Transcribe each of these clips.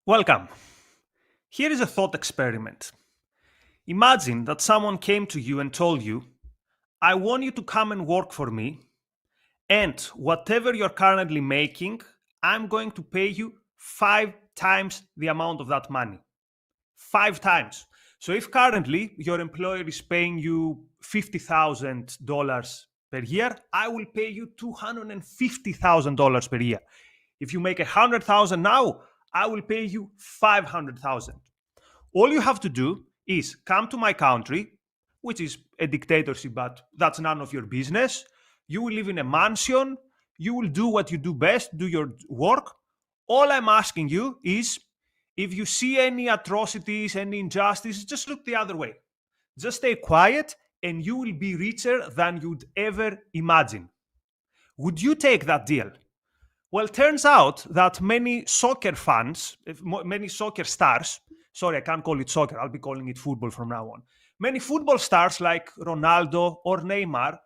Welcome. Here is a thought experiment. Imagine that someone came to you and told you, I want you to come and work for me, and whatever you're currently making, I'm going to pay you 5 times the amount of that money. 5 times. So if currently your employer is paying you $50,000 per year, I will pay you $250,000 per year. If you make 100,000 now, I will pay you 500,000. All you have to do is come to my country, which is a dictatorship, but that's none of your business. You will live in a mansion. You will do what you do best, do your work. All I'm asking you is if you see any atrocities, any injustice, just look the other way. Just stay quiet and you will be richer than you'd ever imagine. Would you take that deal? Well, turns out that many soccer fans, many soccer stars, sorry, I can't call it soccer, I'll be calling it football from now on. Many football stars like Ronaldo or Neymar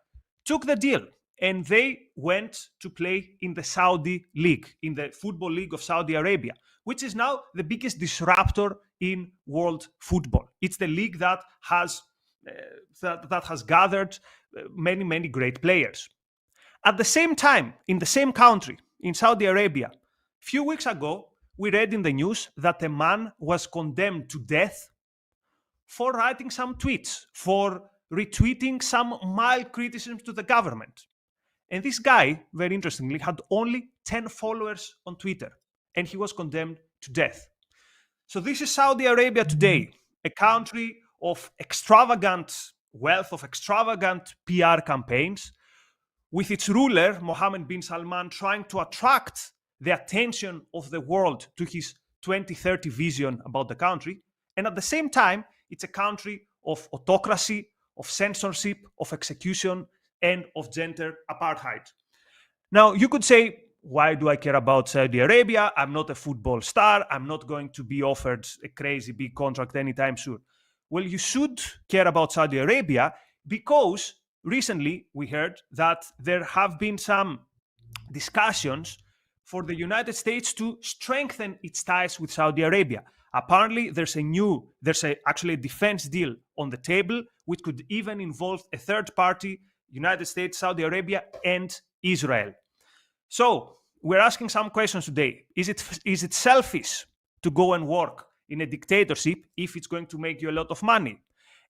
took the deal and they went to play in the Saudi League, in the Football League of Saudi Arabia, which is now the biggest disruptor in world football. It's the league that has that has gathered many great players. At the same time, in the same country, in Saudi Arabia, a few weeks ago, we read in the news that a man was condemned to death for writing some tweets, for retweeting some mild criticisms to the government. And this guy, very interestingly, had only 10 followers on Twitter, and he was condemned to death. So this is Saudi Arabia today, a country of extravagant wealth, of extravagant PR campaigns, with its ruler, Mohammed bin Salman, trying to attract the attention of the world to his 2030 vision about the country. And at the same time, it's a country of autocracy, of censorship, of execution, and of gender apartheid. Now, you could say, why do I care about Saudi Arabia? I'm not a football star. I'm not going to be offered a crazy big contract anytime soon. Well, you should care about Saudi Arabia because recently we heard that there have been some discussions for the United States to strengthen its ties with Saudi Arabia. Apparently, actually a defense deal on the table, which could even involve a third party, United States, Saudi Arabia, and Israel. So we're asking some questions today. Is it selfish to go and work in a dictatorship if it's going to make you a lot of money?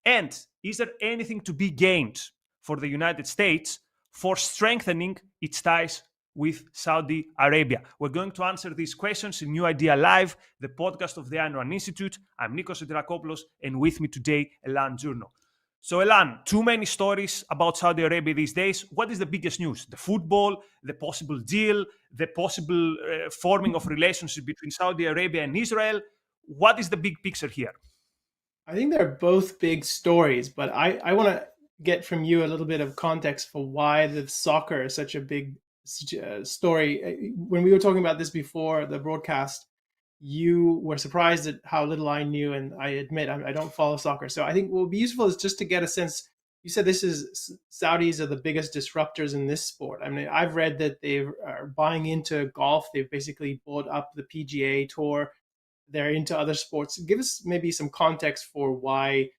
And is there anything to be gained for the United States for strengthening its ties with Saudi Arabia? We're going to answer these questions in New Idea Live, the podcast of the Ayn Rand Institute. I'm Nikos Sotirakopoulos, and with me today, Elan Journo. So, Elan, too many stories about Saudi Arabia these days. What is the biggest news? The football, the possible deal, the possible forming of relationship between Saudi Arabia and Israel. What is the big picture here? I think they're both big stories, but I want to get from you a little bit of context for why the soccer is such a big story. When we were talking about this before the broadcast, you were surprised at how little I knew, and I admit I don't follow soccer. So I think what would be useful is just to get a sense. You said Saudis are the biggest disruptors in this sport. I mean, I've read that they are buying into golf. They've basically bought up the PGA Tour. They're into other sports. Give us maybe some context for why.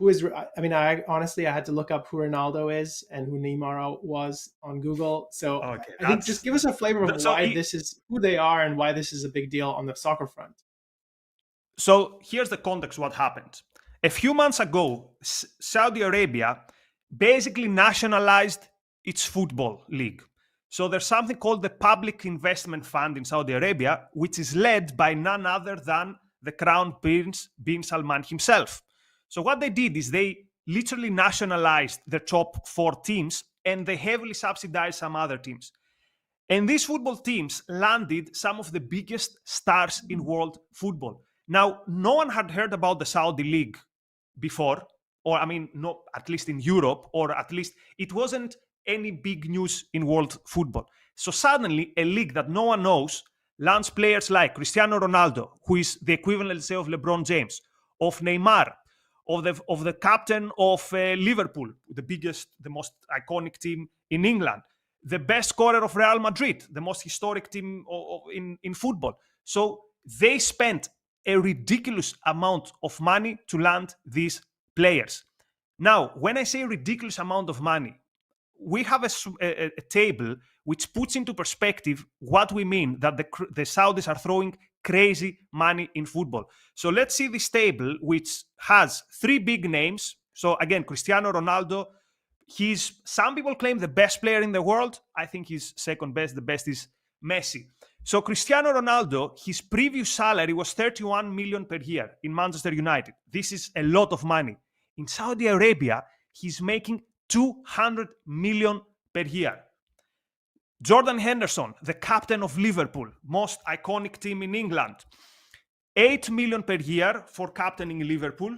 I honestly I had to look up who Ronaldo is and who Neymar was on Google. So Okay, I think just give us a flavor of so why this is who they are and why this is a big deal on the soccer front. So here's the context what happened. A few months ago, Saudi Arabia basically nationalized its football league. So there's something called the Public Investment Fund in Saudi Arabia, which is led by none other than the Crown Prince bin Salman himself. So what they did is they literally nationalized the top 4 teams and they heavily subsidized some other teams. And these football teams landed some of the biggest stars in world football. Now, no one had heard about the Saudi League before, or no, at least in Europe, or at least it wasn't any big news in world football. So suddenly, a league that no one knows lands players like Cristiano Ronaldo, who is the equivalent, say, of LeBron James, of Neymar, of the captain of Liverpool, the biggest, the most iconic team in England, the best scorer of Real Madrid, the most historic team in football. So they spent a ridiculous amount of money to land these players. Now, when I say ridiculous amount of money, we have a table which puts into perspective what we mean that the Saudis are throwing crazy money in football. So let's see this table, which has three big names. So again, Cristiano Ronaldo, he's, some people claim, the best player in the world. I think he's second best. The best is Messi. So Cristiano Ronaldo, his previous salary was 31 million per year in Manchester United. This is a lot of money. In Saudi Arabia, he's making 200 million per year. Jordan Henderson, the captain of Liverpool, most iconic team in England, 8 million per year for captaining Liverpool,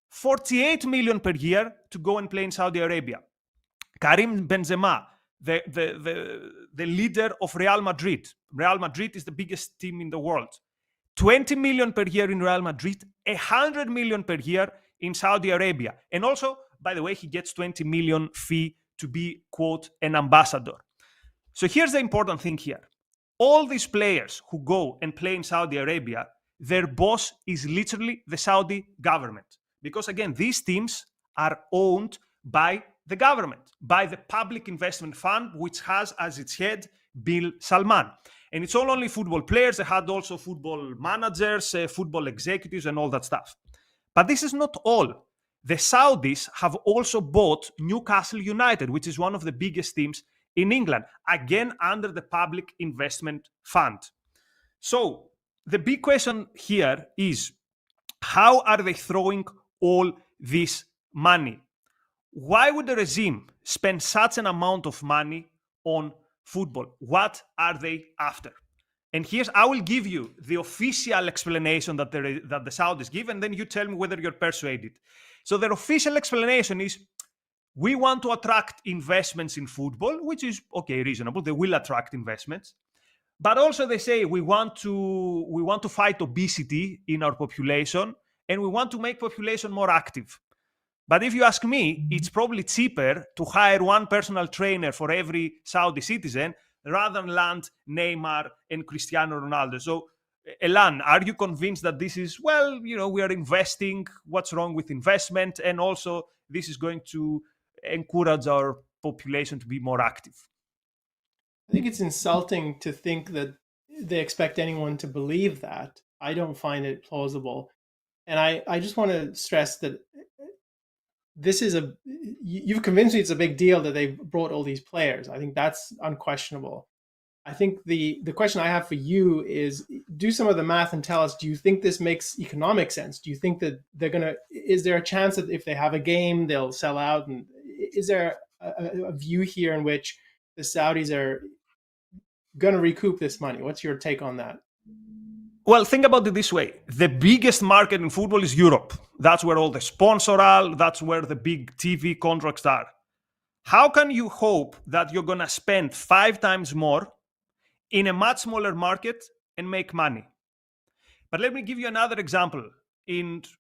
48 million per year to go and play in Saudi Arabia. Karim Benzema, the leader of Real Madrid. Real Madrid is the biggest team in the world. 20 million per year in Real Madrid, 100 million per year in Saudi Arabia. And also, by the way, he gets 20 million fee to be, quote, an ambassador. So here's the important thing here. All these players who go and play in Saudi Arabia, their boss is literally the Saudi government. Because again, these teams are owned by the government, by the Public Investment Fund, which has as its head Bin Salman. And it's not only football players, they had also football managers, football executives, and all that stuff. But this is not all. The Saudis have also bought Newcastle United, which is one of the biggest teams in England, again under the Public Investment Fund. So the big question here is, how are they throwing all this money? Why would the regime spend such an amount of money on football? What are they after? And here's, I will give you the official explanation that the Saudis give, and then you tell me whether you're persuaded. So their official explanation is, we want to attract investments in football, which is, okay, reasonable. They will attract investments. But also they say we want to fight obesity in our population, and we want to make population more active. But if you ask me, it's probably cheaper to hire one personal trainer for every Saudi citizen rather than land Neymar and Cristiano Ronaldo. So, Elan, are you convinced that this is, well, we are investing, what's wrong with investment, and also this is going to encourage our population to be more active? I think it's insulting to think that they expect anyone to believe that. I don't find it plausible. And I just want to stress that this is you've convinced me it's a big deal that they've brought all these players. I think that's unquestionable. I think the question I have for you is, do some of the math and tell us, do you think this makes economic sense? Do you think that is there a chance that if they have a game, they'll sell out? And is there a view here in which the Saudis are going to recoup this money? What's your take on that? Well, think about it this way. The biggest market in football is Europe. That's where all the sponsors are. That's where the big TV contracts are. How can you hope that you're going to spend 5 times more in a much smaller market and make money? But let me give you another example,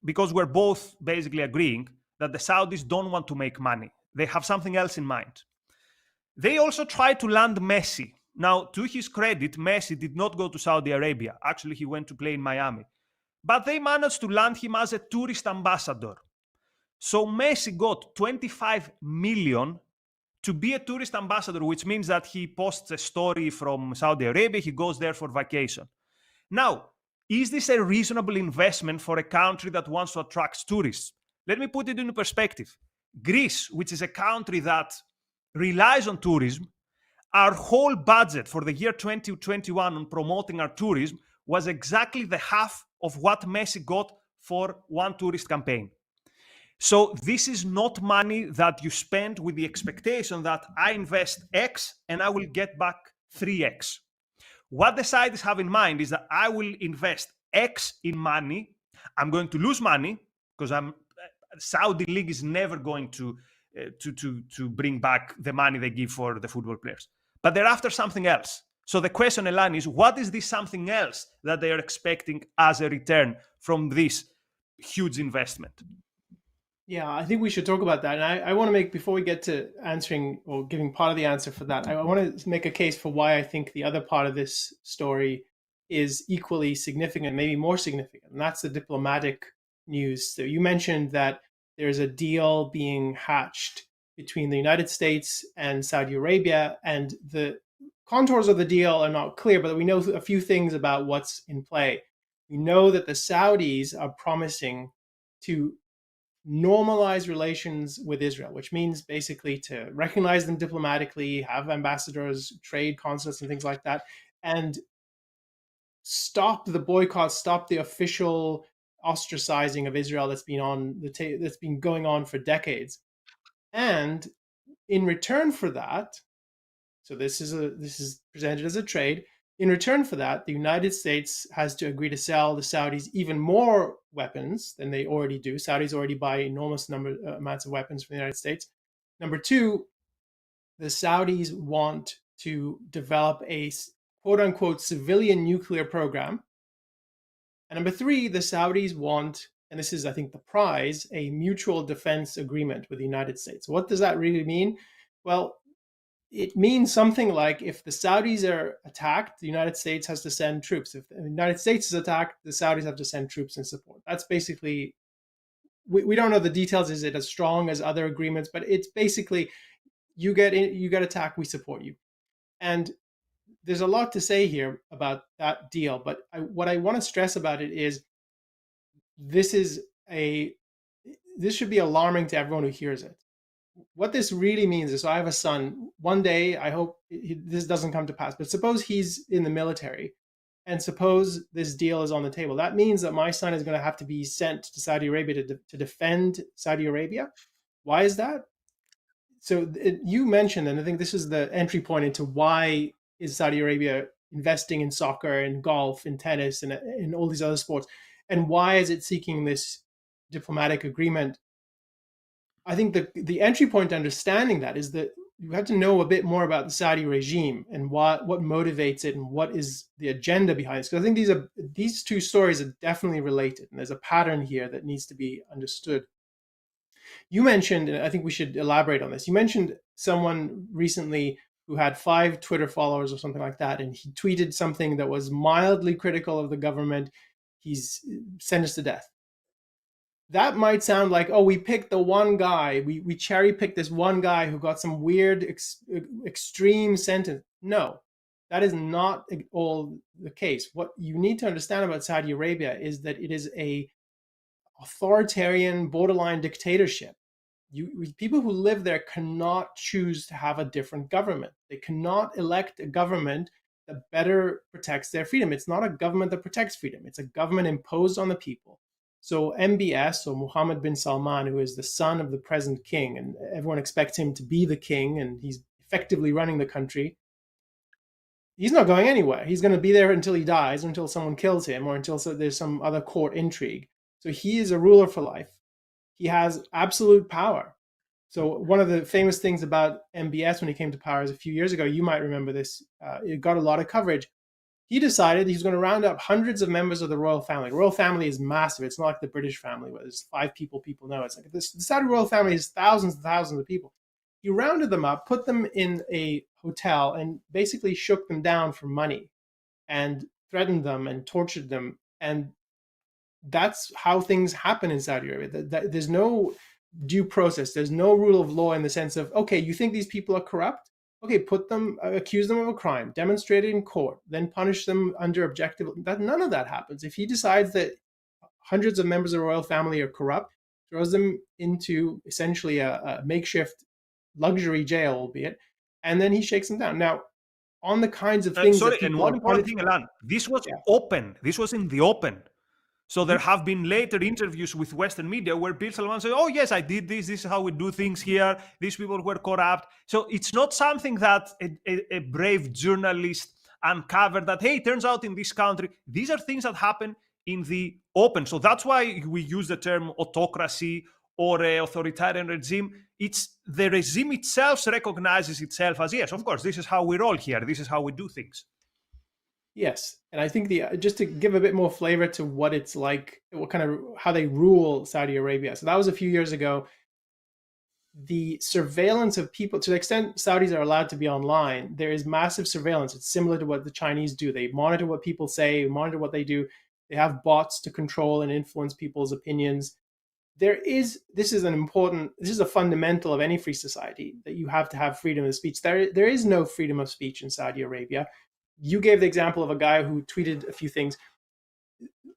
because we're both basically agreeing that the Saudis don't want to make money. They have something else in mind. They also tried to land Messi. Now, to his credit, Messi did not go to Saudi Arabia. Actually, he went to play in Miami. But they managed to land him as a tourist ambassador. So Messi got 25 million to be a tourist ambassador, which means that he posts a story from Saudi Arabia, he goes there for vacation. Now, is this a reasonable investment for a country that wants to attract tourists? Let me put it into perspective. Greece, which is a country that relies on tourism, our whole budget for the year 2021 on promoting our tourism was exactly the half of what Messi got for one tourist campaign. So this is not money that you spend with the expectation that I invest X and I will get back 3X. What the Saudis have in mind is that I will invest X in money. I'm going to lose money because Saudi League is never going to bring back the money they give for the football players. But they're after something else. So the question, Elan, is what is this something else that they are expecting as a return from this huge investment? Yeah, I think we should talk about that. And I want to make, before we get to answering or giving part of the answer for that, I want to make a case for why I think the other part of this story is equally significant, maybe more significant, and that's the diplomatic news. So you mentioned that there's a deal being hatched between the United States and Saudi Arabia, and the contours of the deal are not clear, but we know a few things about what's in play. We know that the Saudis are promising to normalize relations with Israel, which means basically to recognize them diplomatically, have ambassadors, trade consulates, and things like that, and stop the boycott, stop the official ostracizing of Israel that's been going on for decades. And in return for that, so this is presented as a trade. In return for that, the United States has to agree to sell the Saudis even more weapons than they already do. Saudis already buy enormous amounts of weapons from the United States. Number two, the Saudis want to develop a quote unquote civilian nuclear program. And number three, the Saudis want, and this is, I think, the prize, a mutual defense agreement with the United States. What does that really mean? Well, it means something like if the Saudis are attacked, the United States has to send troops. If the United States is attacked, the Saudis have to send troops in support. That's basically, we don't know the details. Is it as strong as other agreements? But it's basically, you get attacked, we support you. And there's a lot to say here about that deal. But what I want to stress about it is this is this should be alarming to everyone who hears it. What this really means is, so I have a son. One day, I hope this doesn't come to pass, but suppose he's in the military and suppose this deal is on the table. That means that my son is going to have to be sent to Saudi Arabia to defend Saudi Arabia. Why is that? So you mentioned, and I think this is the entry point into why is Saudi Arabia investing in soccer and golf and tennis and in all these other sports, and why is it seeking this diplomatic agreement? I think the entry point to understanding that is that you have to know a bit more about the Saudi regime and what motivates it and what is the agenda behind it. Because I think these two stories are definitely related, and there's a pattern here that needs to be understood. You mentioned, and I think we should elaborate on this. You mentioned someone recently who had 5 Twitter followers or something like that, and he tweeted something that was mildly critical of the government. He's sentenced to death. That might sound like, oh, we picked the one guy, we cherry picked this one guy who got some weird extreme sentence. No, that is not all the case. What you need to understand about Saudi Arabia is that it is a authoritarian borderline dictatorship. People who live there cannot choose to have a different government. They cannot elect a government that better protects their freedom. It's not a government that protects freedom. It's a government imposed on the people. So MBS, or Mohammed bin Salman, who is the son of the present king, and everyone expects him to be the king, and he's effectively running the country. He's not going anywhere. He's going to be there until he dies, until someone kills him, or until there's some other court intrigue. So he is a ruler for life. He has absolute power. So one of the famous things about MBS when he came to power a few years ago, you might remember this, it got a lot of coverage. He decided he was going to round up hundreds of members of the royal family. The royal family is massive. It's not like the British family where there's 5 people know. It's like this. The Saudi royal family is thousands and thousands of people. He rounded them up, put them in a hotel, and basically shook them down for money and threatened them and tortured them. And that's how things happen in Saudi Arabia. There's no due process. There's no rule of law in the sense of, okay, you think these people are corrupt? Okay, accuse them of a crime, demonstrate it in court, then punish them under objective. None of that happens. If he decides that hundreds of members of the royal family are corrupt, throws them into essentially a makeshift luxury jail, albeit, and then he shakes them down. Now, on the kinds of things Sorry, that and people one are important thing, criticizing, Elan, this was yeah. open. This was in the open. So there Mhm. have been later interviews with Western media where Bill Salman said, oh, yes, I did this. This is how we do things here. These people were corrupt. So it's not something that a brave journalist uncovered that, hey, turns out in this country, these are things that happen in the open. So that's why we use the term autocracy or authoritarian regime. It's the regime itself recognizes itself as, yes, of course, this is how we roll here. This is how we do things. Yes, and I think just to give a bit more flavor to what it's like, what kind of how they rule Saudi Arabia. So that was a few years ago. the surveillance of people, to the extent Saudis are allowed to be online, there is massive surveillance. It's similar to what the Chinese do. They monitor what people say, monitor what they do. They have bots to control and influence people's opinions. This is a fundamental of any free society, that you have to have freedom of speech. There is no freedom of speech in Saudi Arabia. You gave the example of a guy who tweeted a few things.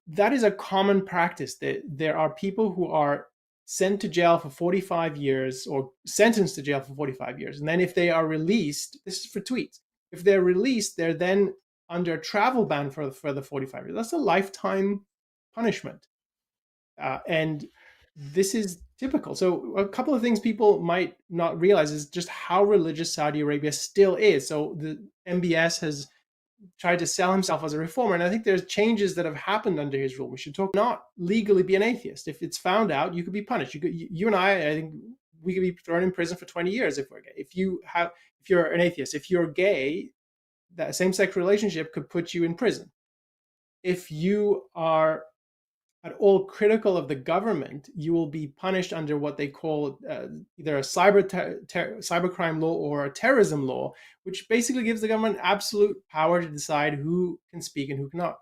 That is a common practice, that there are people who are sent to jail for 45 years or sentenced to jail for 45 years. And then if they are released, this is for tweets, if they're released, they're then under a travel ban for the 45 years. That's a lifetime punishment. And this is typical. So a couple of things people might not realize is just how religious Saudi Arabia still is. So the MBS has tried to sell himself as a reformer, and I think there's changes that have happened under his rule. We should talk not legally be an atheist. If it's found out, you could be punished. You and I think we could be thrown in prison for 20 years if we're gay. If you're an atheist, if you're gay, that same-sex relationship could put you in prison. If you are at all critical of the government, you will be punished under what they call either a cybercrime law or a terrorism law, which basically gives the government absolute power to decide who can speak and who cannot.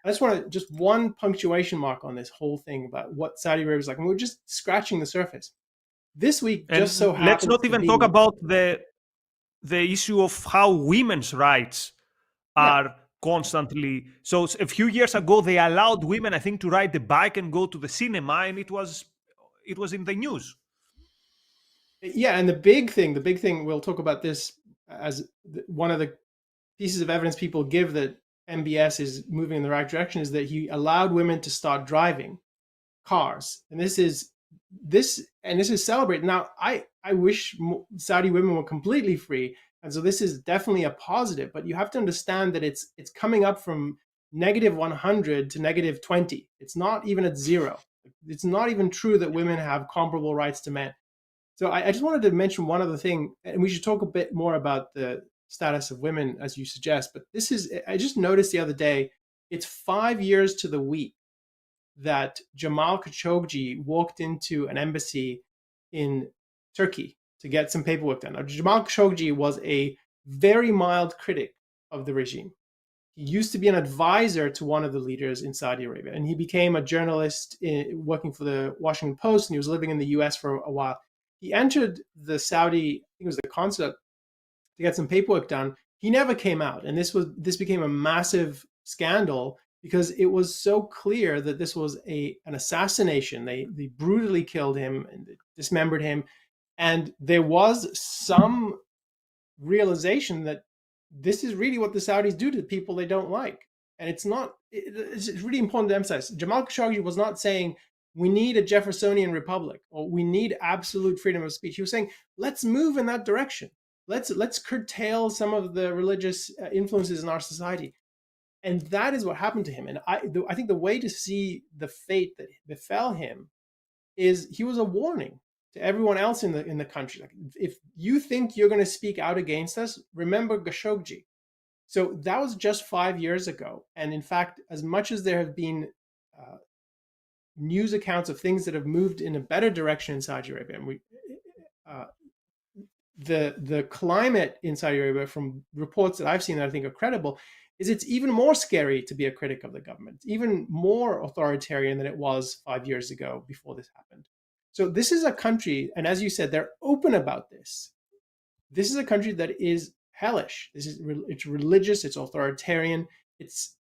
I just want to just one punctuation mark on this whole thing about what Saudi Arabia is like, and we're just scratching the surface. This week And just so let's happens not to even be, talk about the issue of how women's rights yeah, are constantly. So a few years ago, they allowed women, I think, to ride the bike and go to the cinema, and it was in the news. yeah, and the big thing, we'll talk about this as one of the pieces of evidence people give that MBS is moving in the right direction, is that he allowed women to start driving cars, and this is celebrated. Now, I wish Saudi women were completely free, and so this is definitely a positive. But you have to understand that it's coming up from -100 to -20. It's not even at zero. It's not even true that women have comparable rights to men. So I just wanted to mention one other thing, and we should talk a bit more about the status of women as you suggest. But I just noticed the other day, it's 5 years to the week that Jamal Khashoggi walked into an embassy in Turkey to get some paperwork done. Now, Jamal Khashoggi was a very mild critic of the regime. He used to be an advisor to one of the leaders in Saudi Arabia, and he became a journalist working for the Washington Post, and he was living in the U.S. for a while. He entered the Saudi, I think it was the consulate, to get some paperwork done. He never came out, and this became a massive scandal because it was so clear that this was an assassination. They brutally killed him and dismembered him, and there was some realization that this is really what the Saudis do to people they don't like. And it's really important to emphasize. Jamal Khashoggi was not saying we need a Jeffersonian republic or we need absolute freedom of speech. He was saying, let's move in that direction. Let's curtail some of the religious influences in our society. And that is what happened to him. And I think the way to see the fate that befell him is he was a warning to everyone else in the country. Like, if you think you're going to speak out against us, remember Khashoggi. So that was just 5 years ago. And in fact, as much as there have been news accounts of things that have moved in a better direction in Saudi Arabia, and the climate in Saudi Arabia, from reports that I've seen that I think are credible, is it's even more scary to be a critic of the government. It's even more authoritarian than it was 5 years ago before this happened. So this is a country, and as you said, they're open about this. This is a country that is hellish. It's religious, it's authoritarian. It's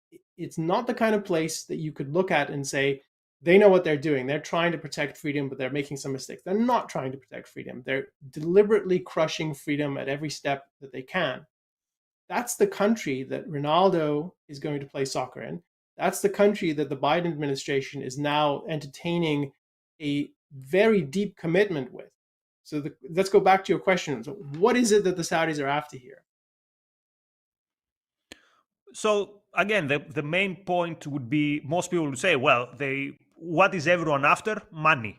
not the kind of place that you could look at and say, they know what they're doing. They're trying to protect freedom, but they're making some mistakes. They're not trying to protect freedom. They're deliberately crushing freedom at every step that they can. That's the country that Ronaldo is going to play soccer in. That's the country that the Biden administration is now entertaining a very deep commitment with. So let's go back to your question. So what is it that the Saudis are after here? So again, the main point would be, most people would say, well, what is everyone after? Money.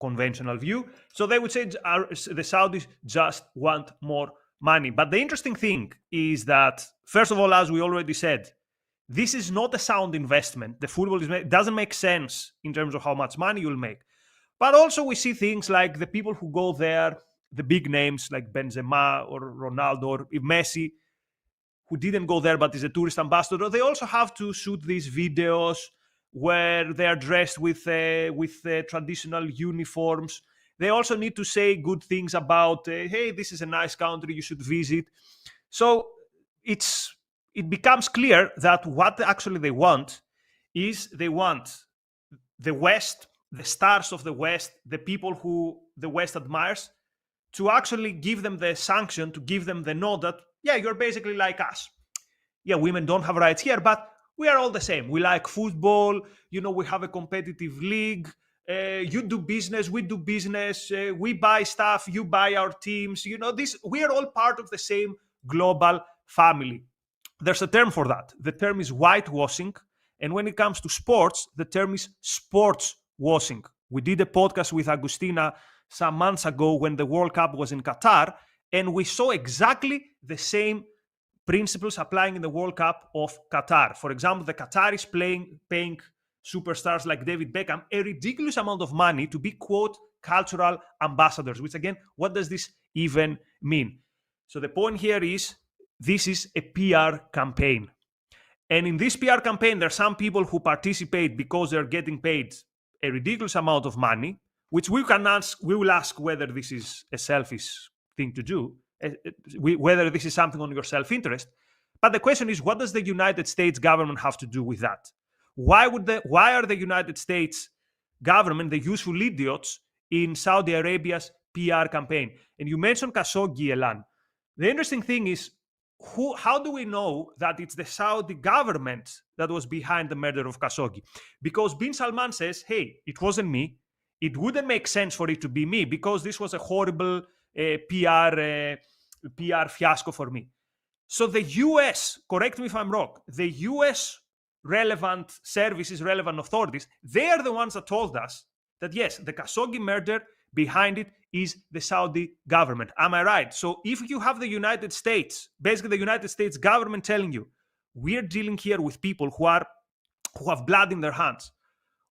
Conventional view. So they would say the Saudis just want more money. But the interesting thing is that, first of all, as we already said, this is not a sound investment. The football doesn't make sense in terms of how much money you'll make. But also we see things like the people who go there, the big names like Benzema or Ronaldo or Messi, who didn't go there but is a tourist ambassador. They also have to shoot these videos where they are dressed with traditional uniforms. They also need to say good things about, hey, this is a nice country, you should visit. So it's it becomes clear that what actually they want is they want the West, the stars of the West, the people who the West admires, to actually give them the sanction, to give them the nod that, yeah, you're basically like us. Yeah, women don't have rights here, but we are all the same. We like football. We have a competitive league. You do business, we do business. We buy stuff, you buy our teams. This we are all part of the same global family. There's a term for that. The term is whitewashing. And when it comes to sports, the term is sports washing. We did a podcast with Agustina some months ago when the World Cup was in Qatar, and we saw exactly the same principles applying in the World Cup of Qatar. For example, the Qataris paying superstars like David Beckham a ridiculous amount of money to be, quote, cultural ambassadors, which again, what does this even mean? So the point here is this is a PR campaign. And in this PR campaign, there are some people who participate because they're getting paid a ridiculous amount of money, which we will ask whether this is a selfish thing to do, whether this is something on your self-interest. But the question is, what does the United States government have to do with that? Why are the United States government the useful idiots in Saudi Arabia's PR campaign? And you mentioned Khashoggi, Elan. The interesting thing is, how do we know that it's the Saudi government that was behind the murder of Khashoggi? Because bin Salman says, hey, it wasn't me. It wouldn't make sense for it to be me because this was a horrible PR fiasco for me. So the US, correct me if I'm wrong, the US relevant services, relevant authorities, they are the ones that told us that yes, the Khashoggi murder, behind it is the Saudi government. Am I right? So if you have the United States, basically the United States government telling you, we're dealing here with people who have blood in their hands,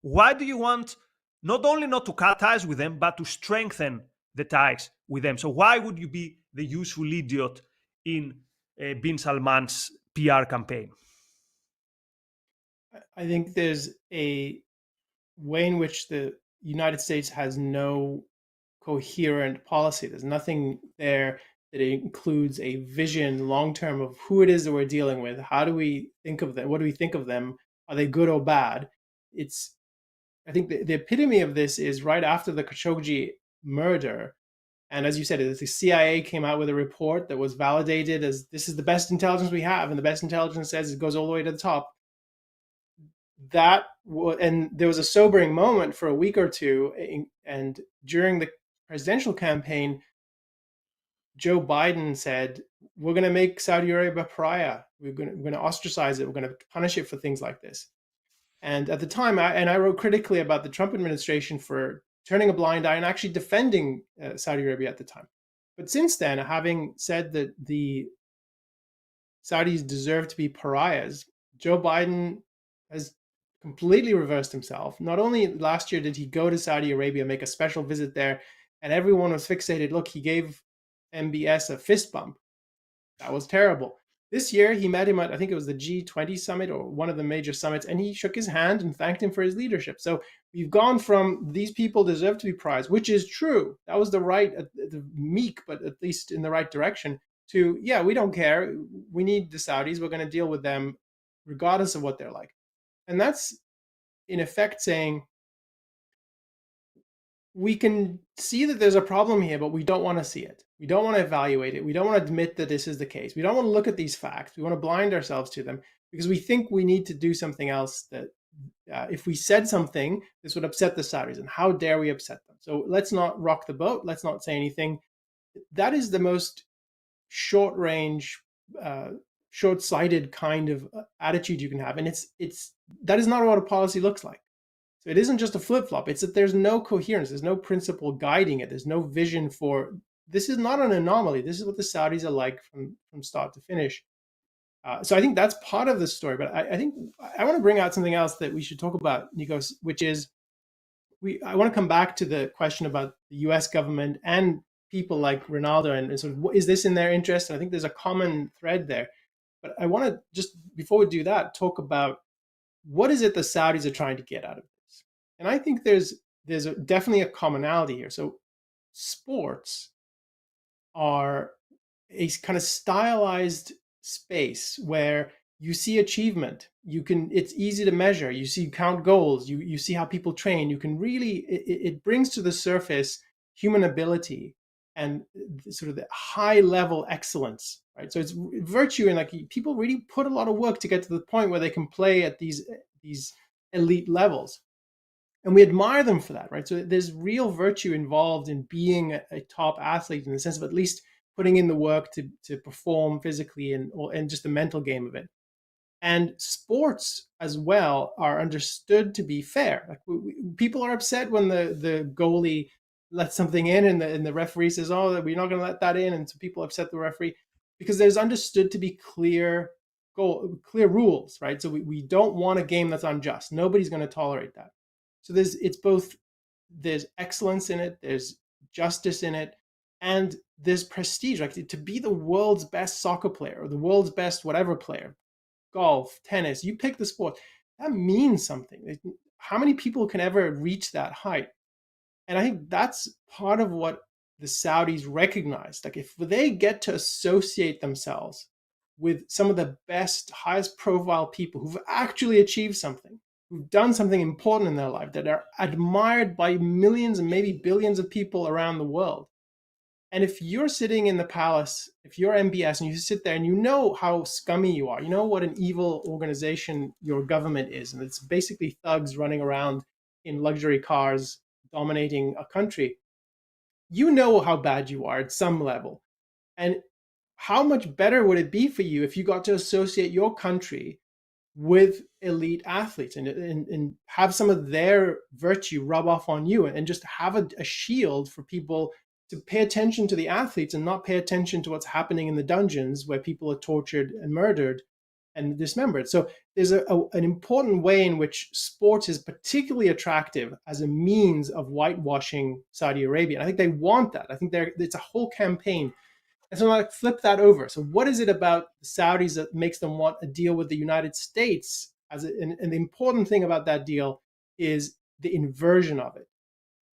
why do you want not only not to cut ties with them, but to strengthen the ties with them? So why would you be the useful idiot in bin Salman's PR campaign? I think there's a way in which the United States has no coherent policy. There's nothing there that includes a vision long term of who it is that we're dealing with. How do we think of them? What do we think of them? Are they good or bad? It's I think the epitome of this is right after the Khashoggi murder. And as you said, the CIA came out with a report that was validated as this is the best intelligence we have, and the best intelligence says it goes all the way to the top. And there was a sobering moment for a week or two, and during the presidential campaign, Joe Biden said, "We're going to make Saudi Arabia a pariah. We're going to ostracize it. We're going to punish it for things like this." And at the time, I wrote critically about the Trump administration for turning a blind eye and actually defending Saudi Arabia at the time. But since then, having said that the Saudis deserve to be pariahs, Joe Biden has completely reversed himself. Not only last year did he go to Saudi Arabia, make a special visit there, and everyone was fixated. Look, he gave MBS a fist bump. That was terrible. This year, he met him at, I think it was the G20 summit or one of the major summits, and he shook his hand and thanked him for his leadership. So we've gone from these people deserve to be prized, which is true. That was the right, the meek, but at least in the right direction, to, yeah, we don't care. We need the Saudis. We're going to deal with them regardless of what they're like. And that's, in effect, saying, we can see that there's a problem here, but we don't want to see it. We don't want to evaluate it. We don't want to admit that this is the case. We don't want to look at these facts. We want to blind ourselves to them because we think we need to do something else that if we said something, this would upset the Saudis. And how dare we upset them? So let's not rock the boat. Let's not say anything. That is the most short range, short-sighted kind of attitude you can have. And that is not what a policy looks like. So it isn't just a flip-flop. It's that there's no coherence. There's no principle guiding it. There's no vision for, this is not an anomaly. This is what the Saudis are like from start to finish. So I think that's part of the story. But I think I want to bring out something else that we should talk about, Nikos, which is I want to come back to the question about the U.S. government and people like Ronaldo, and sort of is this in their interest? And I think there's a common thread there. But I want to just, before we do that, talk about what is it the Saudis are trying to get out of this. And I think definitely a commonality here. So sports are a kind of stylized space where you see achievement. It's easy to measure. You count goals. You see how people train. You can really, it brings to the surface human ability and sort of the high level excellence, right? So it's virtue, and like people really put a lot of work to get to the point where they can play at these elite levels, and we admire them for that, right? So there's real virtue involved in being a top athlete, in the sense of at least putting in the work to perform physically, and just the mental game of it. And sports as well are understood to be fair. Like people are upset when the goalie lets something in, and the referee says, "Oh, we're not going to let that in," and so people upset the referee, because there's understood to be clear rules, right? So we don't want a game that's unjust. Nobody's going to tolerate that. So there's excellence in it, there's justice in it, and there's prestige. Like to be the world's best soccer player or the world's best whatever player, golf, tennis, you pick the sport, that means something. How many people can ever reach that height? And I think that's part of what the Saudis recognize. Like if they get to associate themselves with some of the best, highest profile people who've actually achieved something, who've done something important in their life, that are admired by millions and maybe billions of people around the world. And if you're sitting in the palace, if you're MBS and you sit there and you know how scummy you are, you know what an evil organization your government is, and it's basically thugs running around in luxury cars dominating a country, you know how bad you are at some level. And how much better would it be for you if you got to associate your country with elite athletes, and have some of their virtue rub off on you, and just have a shield for people to pay attention to the athletes and not pay attention to what's happening in the dungeons where people are tortured and murdered and dismembered. So there's an important way in which sports is particularly attractive as a means of whitewashing Saudi Arabia. And I think they want that. I think it's a whole campaign. And so I flip that over. So what is it about the Saudis that makes them want a deal with the United States? And the important thing about that deal is the inversion of it.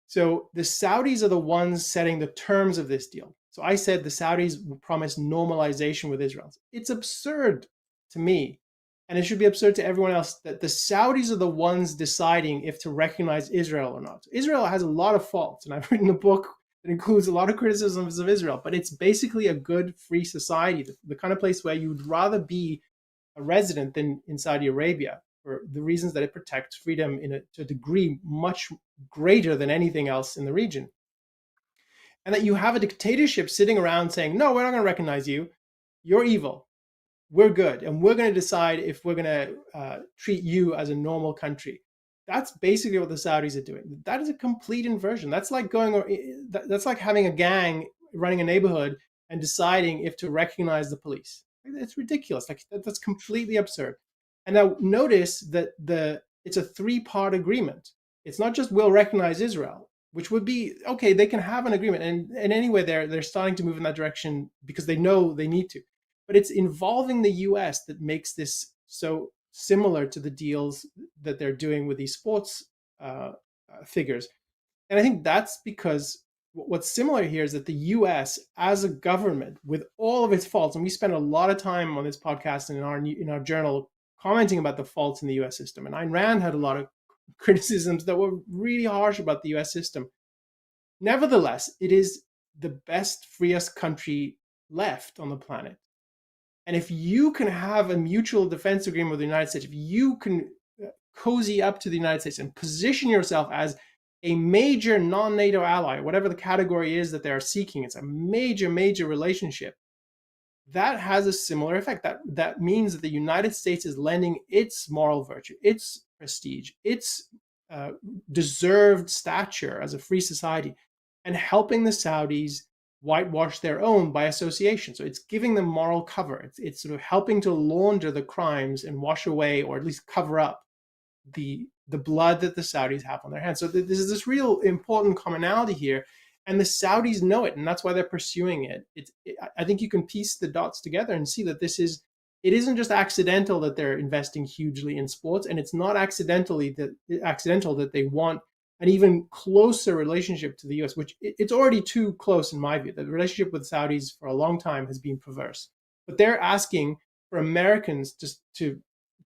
So the Saudis are the ones setting the terms of this deal. So I said the Saudis promise normalization with Israel. It's absurd to me, and it should be absurd to everyone else, that the Saudis are the ones deciding if to recognize Israel or not. Israel has a lot of faults, and I've written a book that includes a lot of criticisms of Israel, but it's basically a good, free society, the kind of place where you'd rather be a resident than in Saudi Arabia, for the reasons that it protects freedom to a degree much greater than anything else in the region. And that you have a dictatorship sitting around saying, no, we're not going to recognize you. You're evil. We're good. And we're going to decide if we're going to treat you as a normal country. That's basically what the Saudis are doing. That is a complete inversion. That's like that's like having a gang running a neighborhood and deciding if to recognize the police. It's ridiculous. Like that's completely absurd. And now notice that it's a three-part agreement. It's not just we'll recognize Israel, which would be okay. They can have an agreement, and anyway, they're starting to move in that direction because they know they need to. But it's involving the U.S. that makes this so similar to the deals that they're doing with these sports figures. And I think that's because what's similar here is that the U.S. as a government, with all of its faults, and we spend a lot of time on this podcast and in our journal commenting about the faults in the U.S. system. And Ayn Rand had a lot of criticisms that were really harsh about the U.S. system. Nevertheless, it is the best, freest country left on the planet. And if you can have a mutual defense agreement with the United States, if you can cozy up to the United States and position yourself as a major non-NATO ally, whatever the category is that they're seeking, it's a major, major relationship, that has a similar effect. That means that the United States is lending its moral virtue, its prestige, its deserved stature as a free society, and helping the Saudis whitewash their own by association. So it's giving them moral cover. It's sort of helping to launder the crimes and wash away, or at least cover up, the the blood that the Saudis have on their hands. So this is this real important commonality here, and the Saudis know it, and that's why they're pursuing it. I think you can piece the dots together and see that it isn't just accidental that they're investing hugely in sports, and it's not accidental that they want an even closer relationship to the U.S., which it's already too close in my view. The relationship with Saudis for a long time has been perverse, but they're asking for Americans to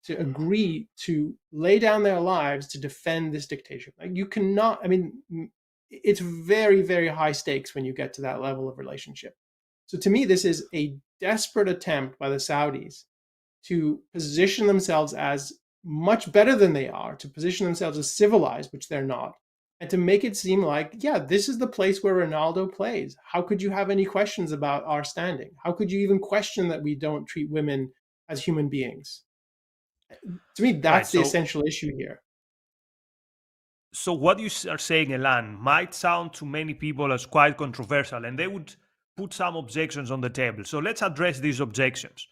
agree to lay down their lives to defend this dictatorship. Like, you cannot. I mean, it's very, very high stakes when you get to that level of relationship. So to me, this is a desperate attempt by the Saudis to position themselves as much better than they are, to position themselves as civilized, which they're not, and to make it seem like, yeah, this is the place where Ronaldo plays. How could you have any questions about our standing? How could you even question that we don't treat women as human beings? To me, Right. that's the essential issue here. So what you are saying, Elan, might sound to many people as quite controversial, and they would put some objections on the table. So let's address these objections.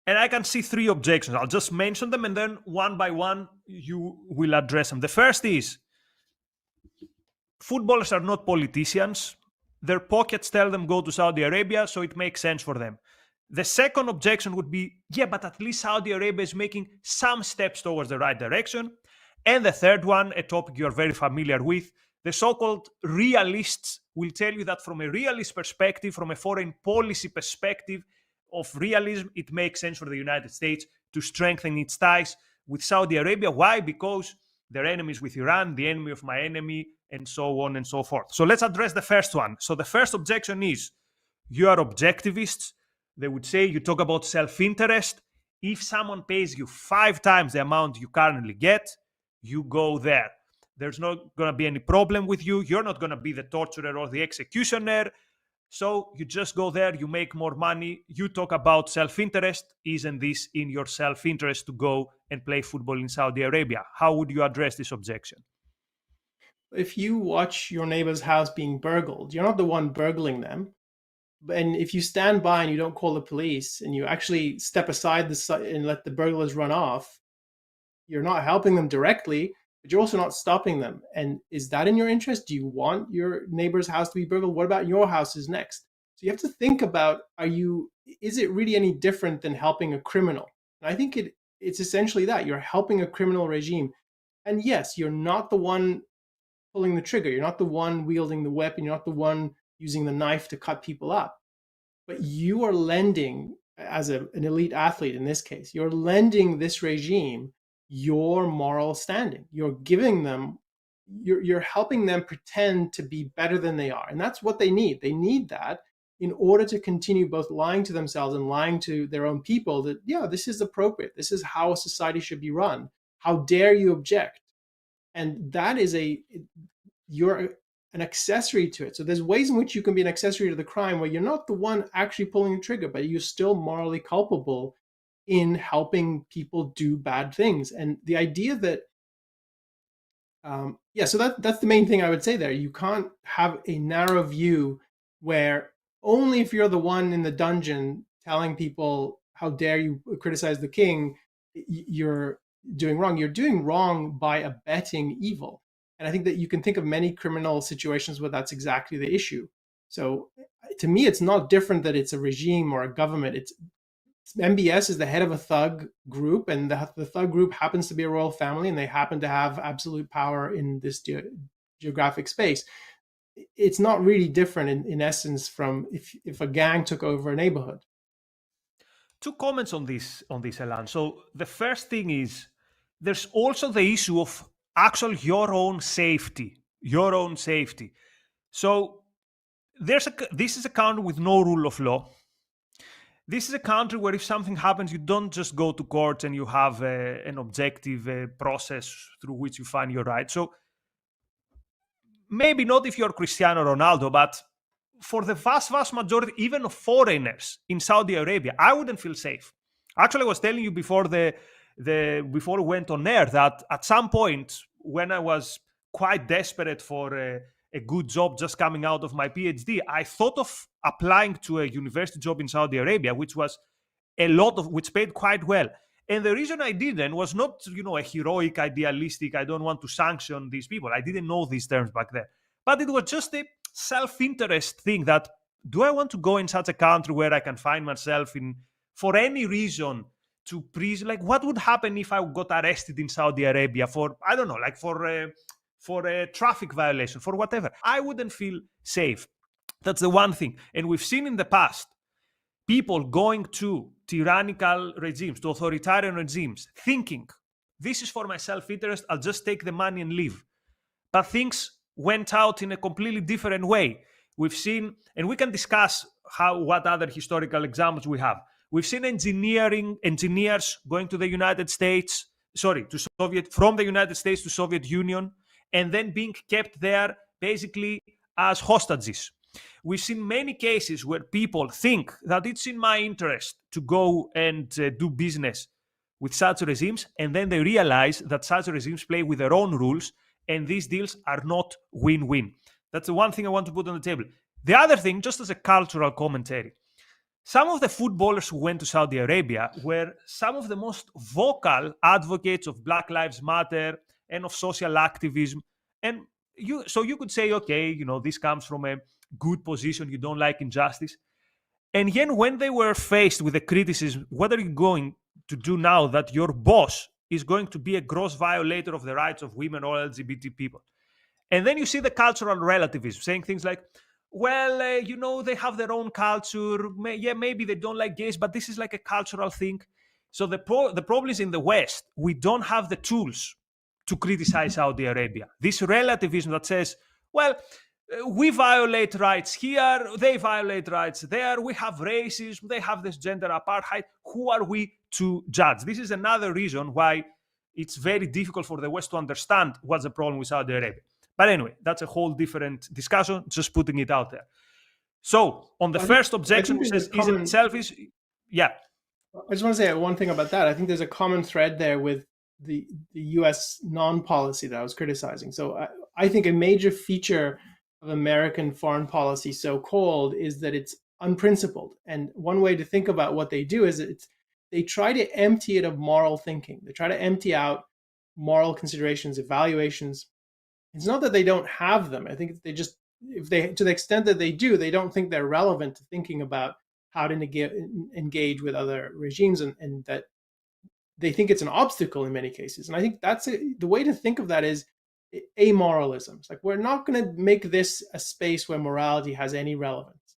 And I can see three objections. I'll just mention them, and then one by one, you will address them. The first is footballers are not politicians. Their pockets tell them go to Saudi Arabia, so it makes sense for them. The second objection would be, yeah, but at least Saudi Arabia is making some steps towards the right direction. And the third one, a topic you're very familiar with, the so-called realists will tell you that from a realist perspective, from a foreign policy perspective of realism, it makes sense for the United States to strengthen its ties with Saudi Arabia. Why? Because they're enemies with Iran, the enemy of my enemy, and so on and so forth. So let's address the first one. So the first objection is, you are objectivists. They would say you talk about self-interest. If someone pays you 5 times the amount you currently get, you go there. There's not going to be any problem with you. You're not going to be the torturer or the executioner. So you just go there, you make more money. You talk about self-interest. Isn't this in your self-interest to go and play football in Saudi Arabia? How would you address this objection? If you watch your neighbor's house being burgled, you're not the one burgling them. And if you stand by and you don't call the police and you actually step aside and let the burglars run off, you're not helping them directly, but you're also not stopping them. And is that in your interest? Do you want your neighbor's house to be burgled? What about your house is next? So you have to think about, is it really any different than helping a criminal? And I think it's essentially that. You're helping a criminal regime. And yes, you're not the one pulling the trigger. You're not the one wielding the weapon. You're not the one using the knife to cut people up. But you are lending, as an elite athlete in this case, you're lending this regime your moral standing. You're giving them, you're helping them pretend to be better than they are. And that's what they need. They need that in order to continue both lying to themselves and lying to their own people that, yeah, this is appropriate. This is how a society should be run. How dare you object? And that is you're an accessory to it. So there's ways in which you can be an accessory to the crime where you're not the one actually pulling the trigger, but you're still morally culpable in helping people do bad things. And the idea that, so that's the main thing I would say there. You can't have a narrow view where only if you're the one in the dungeon telling people, how dare you criticize the king, you're doing wrong. You're doing wrong by abetting evil. And I think that you can think of many criminal situations where that's exactly the issue. So to me, it's not different that it's a regime or a government. It's MBS is the head of a thug group, and the thug group happens to be a royal family, and they happen to have absolute power in this geographic space. It's not really different in essence from if a gang took over a neighborhood. 2 comments on this, Elan. So the first thing is, there's also the issue of actually your own safety. So this is a country with no rule of law. This is a country where if something happens, you don't just go to court and you have an objective process through which you find your right. So maybe not if you're Cristiano Ronaldo, but for the vast majority, even of foreigners in Saudi Arabia, I wouldn't feel safe. Actually, I was telling you before before we went on air that at some point when I was quite desperate for a good job just coming out of my PhD, I thought of applying to a university job in Saudi Arabia, which paid quite well. And the reason I didn't was not, a heroic, idealistic, I don't want to sanction these people. I didn't know these terms back then. But it was just a self-interest thing that, do I want to go in such a country where I can find myself in, for any reason, to prison? Like, what would happen if I got arrested in Saudi Arabia for, I don't know, like for a traffic violation, for whatever? I wouldn't feel safe. That's the one thing. And we've seen in the past people going to tyrannical regimes, to authoritarian regimes, thinking, this is for my self-interest, I'll just take the money and leave. But things went out in a completely different way. We've seen, and we can discuss what other historical examples we have. We've seen engineers going to the United States, from the United States to Soviet Union, and then being kept there basically as hostages. We've seen many cases where people think that it's in my interest to go and do business with such regimes, and then they realize that such regimes play with their own rules, and these deals are not win-win. That's the one thing I want to put on the table. The other thing, just as a cultural commentary, some of the footballers who went to Saudi Arabia were some of the most vocal advocates of Black Lives Matter and of social activism. And you could say, okay, this comes from a good position, you don't like injustice. And yet, when they were faced with the criticism, what are you going to do now that your boss is going to be a gross violator of the rights of women or LGBT people? And then you see the cultural relativism saying things like, well, they have their own culture. Maybe they don't like gays, but this is like a cultural thing. So the problem is, in the West, we don't have the tools to criticize Saudi Arabia. This relativism that says, well, we violate rights here, they violate rights there, we have racism, they have this gender apartheid. Who are we to judge? This is another reason why it's very difficult for the West to understand what's the problem with Saudi Arabia. But anyway, that's a whole different discussion, just putting it out there. So, on the first objection, which says, is it selfish? Yeah. I just want to say one thing about that. I think there's a common thread there with the U.S. non-policy that I was criticizing. So I think a major feature of American foreign policy, so-called, is that it's unprincipled. And one way to think about what they do is they try to empty it of moral thinking. They try to empty out moral considerations, evaluations. It's not that they don't have them. I think they just, to the extent that they do, they don't think they're relevant to thinking about how to engage with other regimes, and that they think it's an obstacle in many cases. And I think the way to think of that is amoralism. It's like, we're not going to make this a space where morality has any relevance.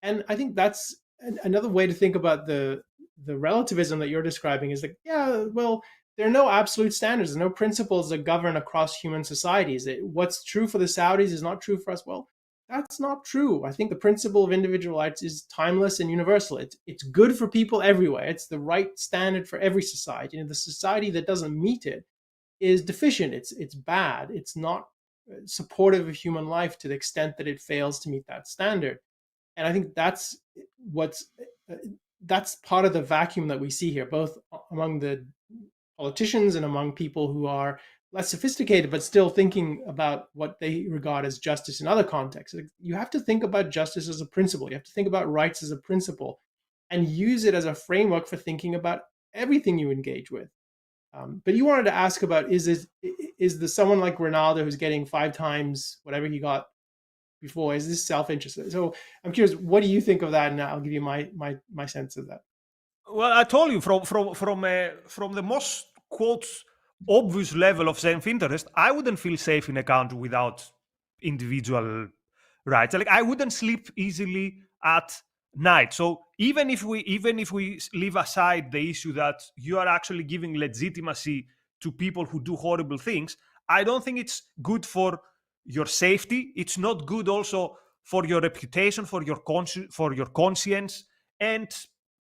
And I think that's another way to think about the relativism that you're describing, is like, yeah, well, there are no absolute standards. There are no principles that govern across human societies. What's true for the Saudis is not true for us. Well, that's not true. I think the principle of individual rights is timeless and universal. It's good for people everywhere. It's the right standard for every society. And the society that doesn't meet it is deficient. It's bad. It's not supportive of human life to the extent that it fails to meet that standard. And I think that's part of the vacuum that we see here, both among the politicians and among people who are less sophisticated, but still thinking about what they regard as justice in other contexts. You have to think about justice as a principle. You have to think about rights as a principle and use it as a framework for thinking about everything you engage with. But you wanted to ask about, is someone like Ronaldo who's getting 5 times whatever he got before, is this self-interest? So I'm curious, what do you think of that? And I'll give you my sense of that. Well, I told you, from the most, quotes, obvious level of self-interest, I wouldn't feel safe in a country without individual rights. Like, I wouldn't sleep easily at night. So even if we leave aside the issue that you are actually giving legitimacy to people who do horrible things, I don't think it's good for your safety. It's not good also for your reputation, for your conscience, and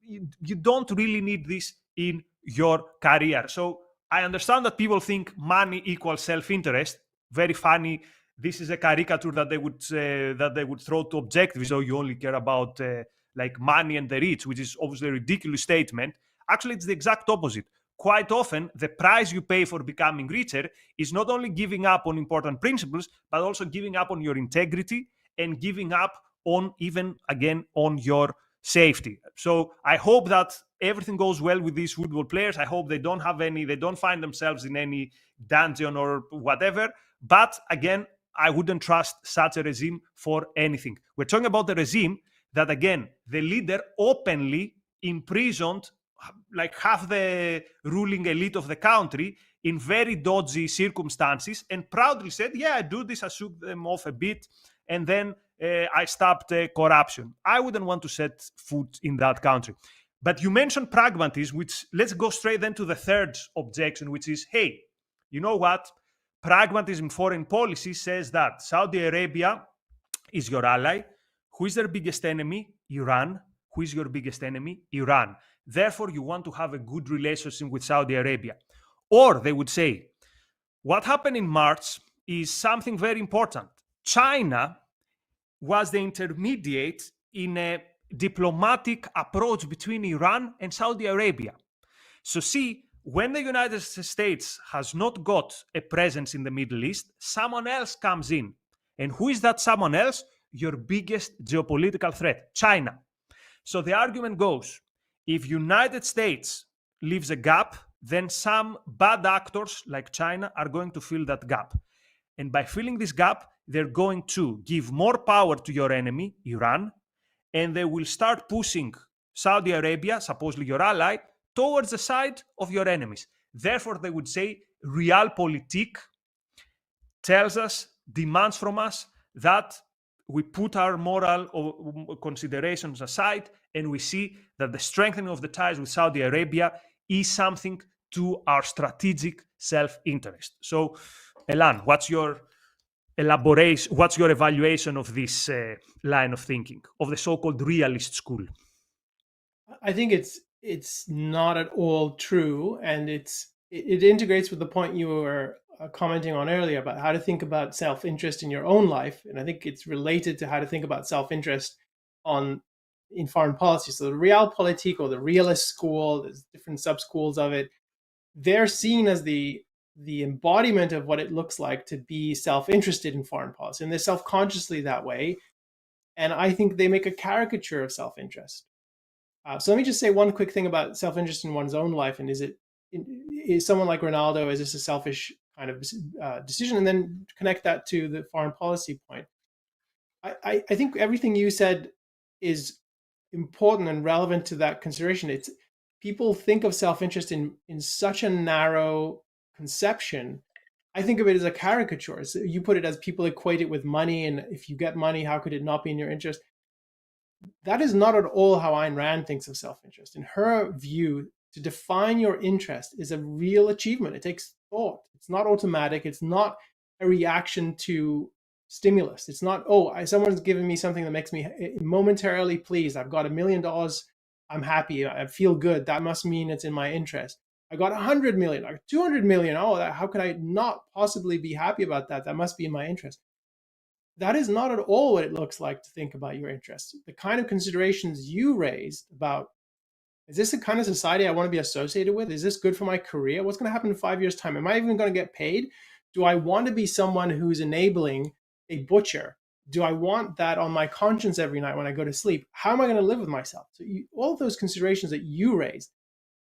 you don't really need this in your career. So I understand that people think money equals self-interest. Very funny. This is a caricature that they would throw to objectives. So you only care about like money and the rich, which is obviously a ridiculous statement. Actually, it's the exact opposite. Quite often, the price you pay for becoming richer is not only giving up on important principles, but also giving up on your integrity and giving up on, even again, on your safety. So I hope that everything goes well with these football players. I hope they don't find themselves in any dungeon or whatever. But again, I wouldn't trust such a regime for anything. We're talking about the regime that, again, the leader openly imprisoned like half the ruling elite of the country in very dodgy circumstances and proudly said, yeah, I do this, I shook them off a bit, and then I stopped corruption. I wouldn't want to set foot in that country. But you mentioned pragmatism, which let's go straight then to the third objection, which is, hey, you know what? Pragmatism foreign policy says that Saudi Arabia is your ally. Who is their biggest enemy? Iran. Who is your biggest enemy? Iran. Therefore, you want to have a good relationship with Saudi Arabia. Or they would say, what happened in March is something very important. China was the intermediate in a diplomatic approach between Iran and Saudi Arabia. So, see, when the United States has not got a presence in the Middle East, someone else comes in. And who is that someone else? Your biggest geopolitical threat, China. So the argument goes, if United States leaves a gap, then some bad actors like China are going to fill that gap. And by filling this gap, they're going to give more power to your enemy, Iran, and they will start pushing Saudi Arabia, supposedly your ally, towards the side of your enemies. Therefore, they would say realpolitik tells us, demands from us that we put our moral considerations aside and we see that the strengthening of the ties with Saudi Arabia is something to our strategic self-interest. So, Elan, what's your elaboration, what's your evaluation of this line of thinking, of the so-called realist school? I think it's not at all true, and it integrates with the point you were commenting on earlier about how to think about self-interest in your own life, and I think it's related to how to think about self-interest on in foreign policy. So the realpolitik or the realist school, there's different sub-schools of it. They're seen as the embodiment of what it looks like to be self-interested in foreign policy, and they're self-consciously that way. And I think they make a caricature of self-interest. So let me just say one quick thing about self-interest in one's own life, and is someone like Ronaldo, is this a selfish kind of decision? And then connect that to the foreign policy point. I think everything you said is important and relevant to that consideration. It's people think of self-interest in such a narrow conception. I think of it as a caricature. So you put it as people equate it with money, and if you get money, how could it not be in your interest? That is not at all how Ayn Rand thinks of self-interest. In her view, to define your interest is a real achievement. It takes thought. It's not automatic. It's not a reaction to stimulus. It's not, someone's giving me something that makes me momentarily pleased. I've got $1 million. I'm happy. I feel good. That must mean it's in my interest. I got 100 million, or 200 million. How could I not possibly be happy about that? That must be in my interest. That is not at all what it looks like to think about your interests. The kind of considerations you raised about, is this the kind of society I want to be associated with? Is this good for my career? What's going to happen in 5 years' time? Am I even going to get paid? Do I want to be someone who's enabling a butcher? Do I want that on my conscience every night when I go to sleep? How am I going to live with myself? So all of those considerations that you raised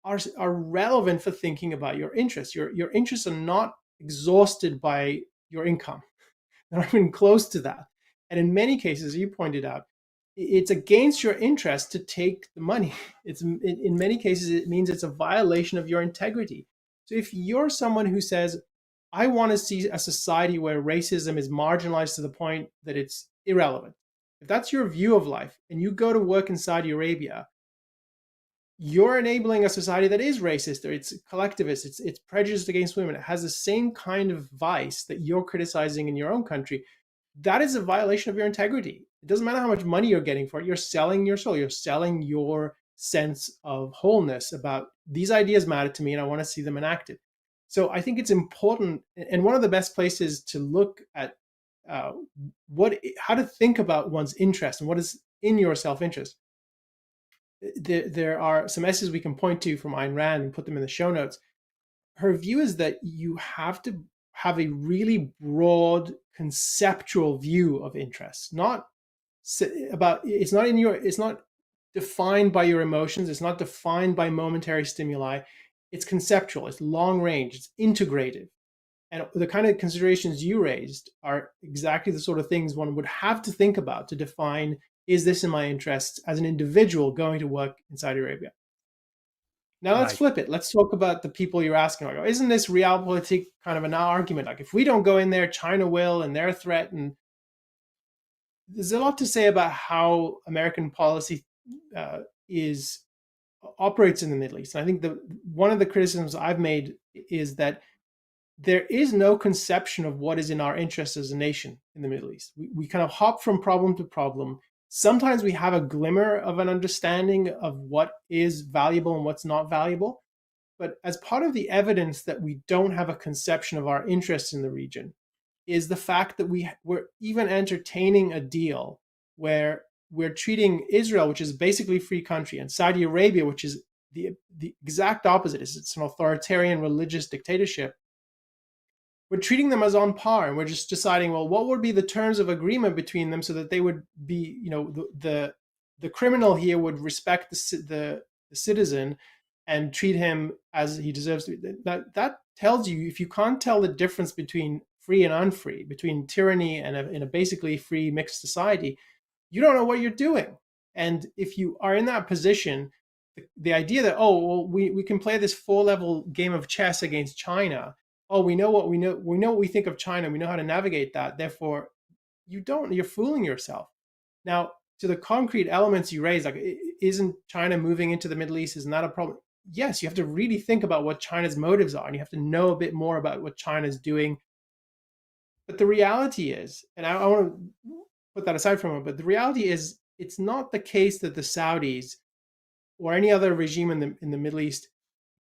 are relevant for thinking about your interests. Your interests are not exhausted by your income. They're not even close to that. And in many cases, you pointed out, it's against your interest to take the money. In many cases, it means it's a violation of your integrity. So if you're someone who says, I want to see a society where racism is marginalized to the point that it's irrelevant, if that's your view of life and you go to work in Saudi Arabia, you're enabling a society that is racist, or it's collectivist, it's prejudiced against women. It has the same kind of vice that you're criticizing in your own country. That is a violation of your integrity. It doesn't matter how much money you're getting for it. You're selling your soul. You're selling your sense of wholeness about these ideas matter to me and I want to see them enacted. So I think it's important, and one of the best places to look at how to think about one's interest and what is in your self-interest. There are some essays we can point to from Ayn Rand and put them in the show notes. Her view is that you have to have a really broad conceptual view of interests, not about, it's not defined by your emotions. It's not defined by momentary stimuli. It's conceptual. It's long range. It's integrative. And the kind of considerations you raised are exactly the sort of things one would have to think about to define, is this in my interests as an individual going to work in Saudi Arabia? Now let's Right. flip it. Let's talk about the people you're asking. Like, isn't this realpolitik kind of an argument? Like, if we don't go in there, China will, and they're a threat. And there's a lot to say about how American policy is operates in the Middle East. And I think one of the criticisms I've made is that there is no conception of what is in our interest as a nation in the Middle East. We kind of hop from problem to problem. Sometimes we have a glimmer of an understanding of what is valuable and what's not valuable. But as part of the evidence that we don't have a conception of our interests in the region is the fact that we're even entertaining a deal where we're treating Israel, which is basically a free country, and Saudi Arabia, which is the exact opposite. It's an authoritarian religious dictatorship. We're treating them as on par, and we're just deciding, well, what would be the terms of agreement between them so that they would be, the criminal here would respect the citizen and treat him as he deserves to be. That tells you, if you can't tell the difference between free and unfree, between tyranny and in a basically free mixed society, you don't know what you're doing. And if you are in that position, the idea that, oh, well, we can play this 4-level game of chess against China. Oh, we know what we think of China. We know how to navigate that. Therefore, you're fooling yourself. Now, to the concrete elements you raised, like, isn't China moving into the Middle East? Isn't that a problem? Yes, you have to really think about what China's motives are, and you have to know a bit more about what China's doing. But the reality is, and I want to put that aside for a moment, but the reality is, it's not the case that the Saudis or any other regime in the Middle East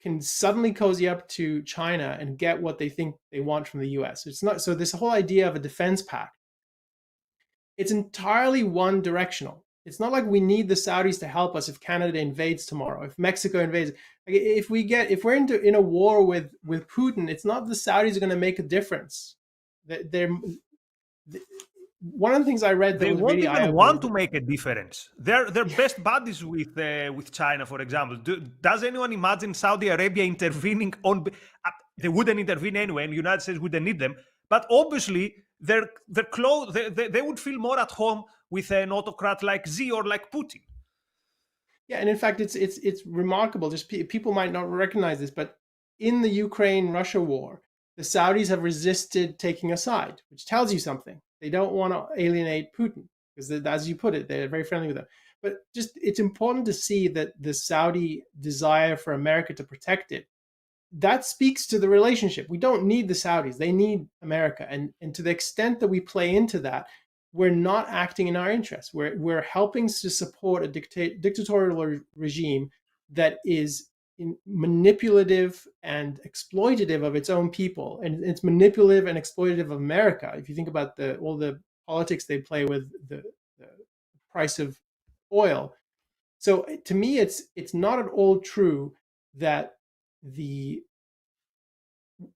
can suddenly cozy up to China and get what they think they want from the U.S. It's not so. This whole idea of a defense pact, it's entirely one directional. It's not like we need the Saudis to help us if Canada invades tomorrow, if Mexico invades. If we're in a war with Putin, it's not the Saudis are going to make a difference. They're one of the things I read that They was won't really even eye-opening. want to make a difference. They're best buddies with China, for example. Does anyone imagine Saudi Arabia intervening on? They wouldn't intervene anyway, and the United States wouldn't need them. But obviously, they're close. They would feel more at home with an autocrat like Xi or like Putin. Yeah, and in fact, it's remarkable. Just people might not recognize this, but in the Ukraine-Russia war, the Saudis have resisted taking a side, which tells you something. They don't want to alienate Putin because, as you put it, they're very friendly with them. But just it's important to see that the Saudi desire for America to protect it, that speaks to the relationship. We don't need the Saudis; they need America, and to the extent that we play into that, we're not acting in our interests. We're helping to support a dictatorial regime that is manipulative and exploitative of its own people, and it's manipulative and exploitative of America. If you think about all the politics they play with the price of oil, so to me, it's not at all true that the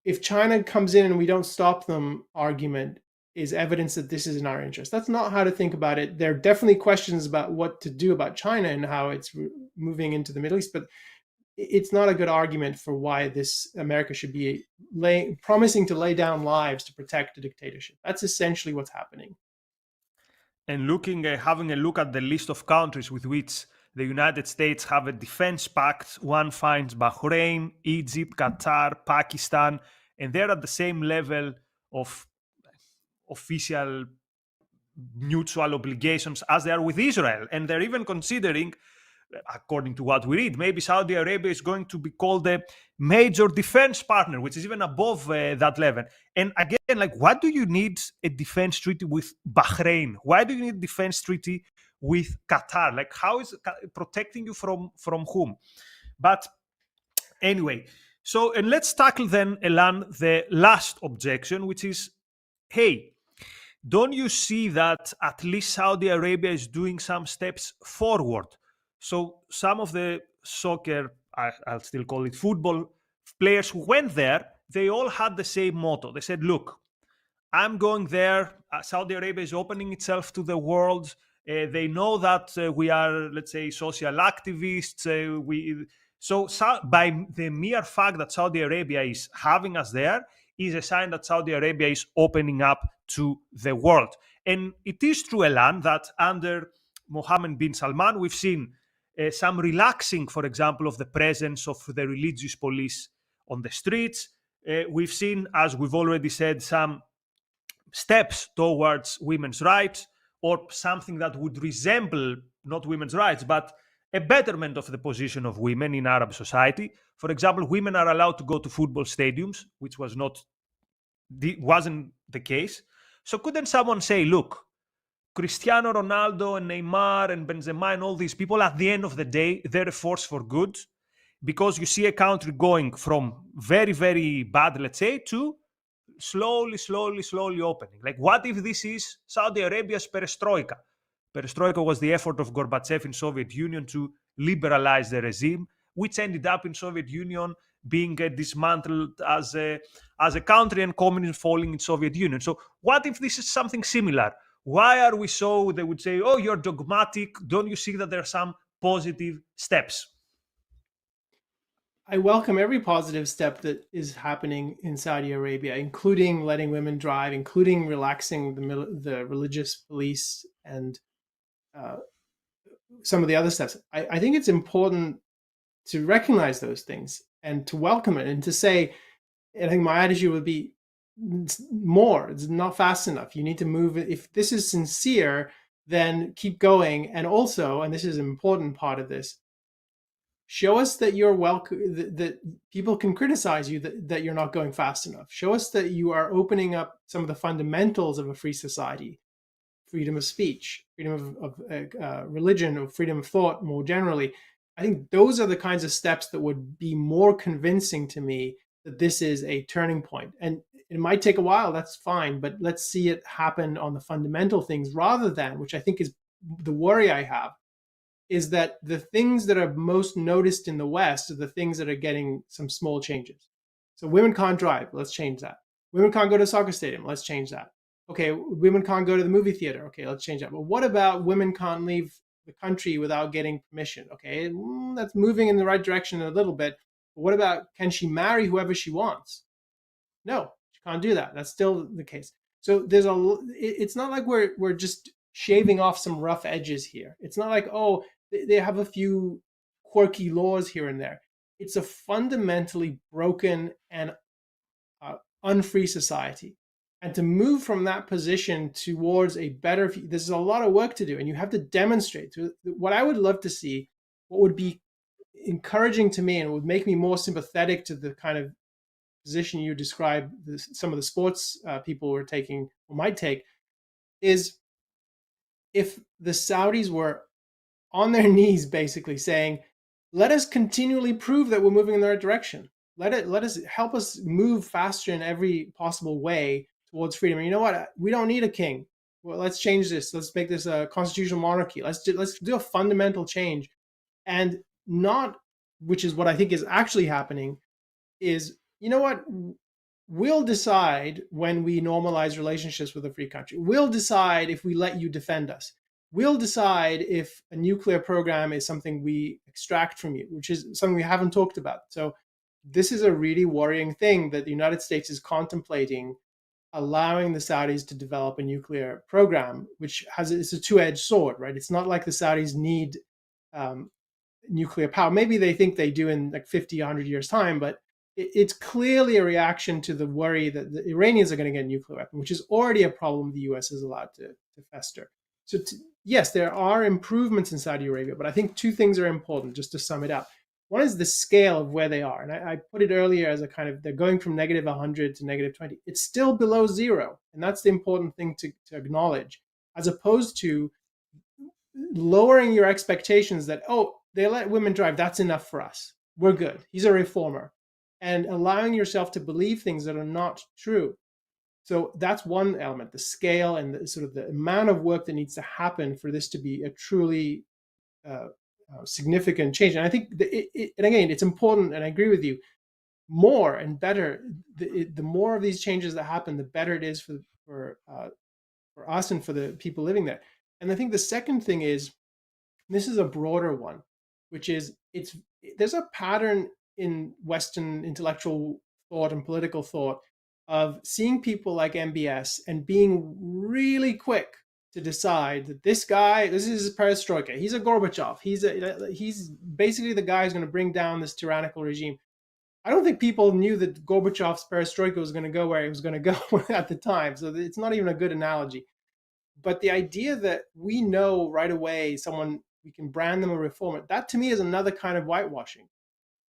if China comes in and we don't stop them argument is evidence that this is in our interest. That's not how to think about it. There are definitely questions about what to do about China and how it's moving into the Middle East, but it's not a good argument for why this America should be promising to lay down lives to protect a dictatorship. That's essentially what's happening. And having a look at the list of countries with which the United States have a defense pact, one finds Bahrain, Egypt, Qatar, Pakistan, and they're at the same level of official mutual obligations as they are with Israel. And they're even considering, according to what we read, maybe Saudi Arabia is going to be called a major defense partner, which is even above that level. And again, like, what do you need a defense treaty with Bahrain? Why do you need a defense treaty with Qatar? Like, how is protecting you from whom? But anyway, so, and let's tackle then, Elan, the last objection, which is, hey, don't you see that at least Saudi Arabia is doing some steps forward? So some of the soccer, I'll still call it football, players who went there, they all had the same motto. They said, look, I'm going there. Saudi Arabia is opening itself to the world. They know that we are, let's say, social activists. So by the mere fact that Saudi Arabia is having us there is a sign that Saudi Arabia is opening up to the world. And it is true, Elan, that under Mohammed bin Salman, we've seen some relaxing, for example, of the presence of the religious police on the streets. We've seen, as we've already said, some steps towards women's rights, or something that would resemble not women's rights, but a betterment of the position of women in Arab society. For example, women are allowed to go to football stadiums, which wasn't the case. So couldn't someone say, look, Cristiano Ronaldo and Neymar and Benzema and all these people, at the end of the day, they're a force for good, because you see a country going from very, very bad, let's say, to slowly opening. Like, what if this is Saudi Arabia's perestroika? Perestroika was the effort of Gorbachev in Soviet Union to liberalize the regime, which ended up in Soviet Union being dismantled as a country, and communism falling in Soviet Union. So what if this is something similar? Why are we so, they would say, oh, you're dogmatic. Don't you see that there are some positive steps? I welcome every positive step that is happening in Saudi Arabia, including letting women drive, including relaxing the religious police, and uh, some of the other steps. I think it's important to recognize those things and to welcome it, and to say, I think my attitude would be more. It's not fast enough. You need to move it. If this is sincere, then keep going. And also, and this is an important part of this, show us that you're welcome, that people can criticize you, that you're not going fast enough. Show us that you are opening up some of the fundamentals of a free society: freedom of speech, freedom of religion, or freedom of thought more generally. I think those are the kinds of steps that would be more convincing to me that this is a turning point. And it might take a while, that's fine, but let's see it happen on the fundamental things, rather than, which I think is the worry I have, is that the things that are most noticed in the West are the things that are getting some small changes. So women can't drive, let's change that. Women can't go to a soccer stadium, let's change that. Okay, women can't go to the movie theater, okay, let's change that. But what about women can't leave the country without getting permission? Okay, that's moving in the right direction a little bit. But what about, can she marry whoever she wants? No, she can't do that. That's still the case. So it's not like we're just shaving off some rough edges here. It's not like, oh, they have a few quirky laws here and there. It's a fundamentally broken and unfree society. And to move from that position towards a better, there's a lot of work to do, and you have to demonstrate. What I would love to see, what would be encouraging to me and would make me more sympathetic to the kind of position you describe some of the sports people were taking or might take, is if the Saudis were on their knees basically saying, let us continually prove that we're moving in the right direction. Let us help us move faster in every possible way towards freedom. And you know what? We don't need a king. Well, let's change this. Let's make this a constitutional monarchy. Let's do a fundamental change. And not, which is what I think is actually happening, is, you know what? We'll decide when we normalize relationships with a free country. We'll decide if we let you defend us. We'll decide if a nuclear program is something we extract from you, which is something we haven't talked about. So this is a really worrying thing, that the United States is contemplating allowing the Saudis to develop a nuclear program, which it's a two-edged sword, right? It's not like the Saudis need um, nuclear power. Maybe they think they do in like 50, 100 years time, but it's clearly a reaction to the worry that the Iranians are going to get a nuclear weapon, which is already a problem the US is allowed to fester. So yes, there are improvements in Saudi Arabia, but I think two things are important, just to sum it up. One is the scale of where they are. And I put it earlier as a kind of, they're going from negative 100 to negative 20. It's still below zero. And that's the important thing to acknowledge, as opposed to lowering your expectations that, oh, they let women drive, that's enough for us. We're good. He's a reformer. And allowing yourself to believe things that are not true. So that's one element, the scale and the sort of the amount of work that needs to happen for this to be a truly significant change. And I think, and again, it's important, and I agree with you, more and better, the more of these changes that happen, the better it is for us and for the people living there. And I think the second thing is, this is a broader one, which is there's a pattern in Western intellectual thought and political thought of seeing people like MBS and being really quick to decide that this guy, this is perestroika, he's a Gorbachev, he's basically the guy who's going to bring down this tyrannical regime. I don't think people knew that Gorbachev's perestroika was going to go where it was going to go at the time, so it's not even a good analogy. But the idea that we know right away someone, we can brand them a reformer, that to me is another kind of whitewashing.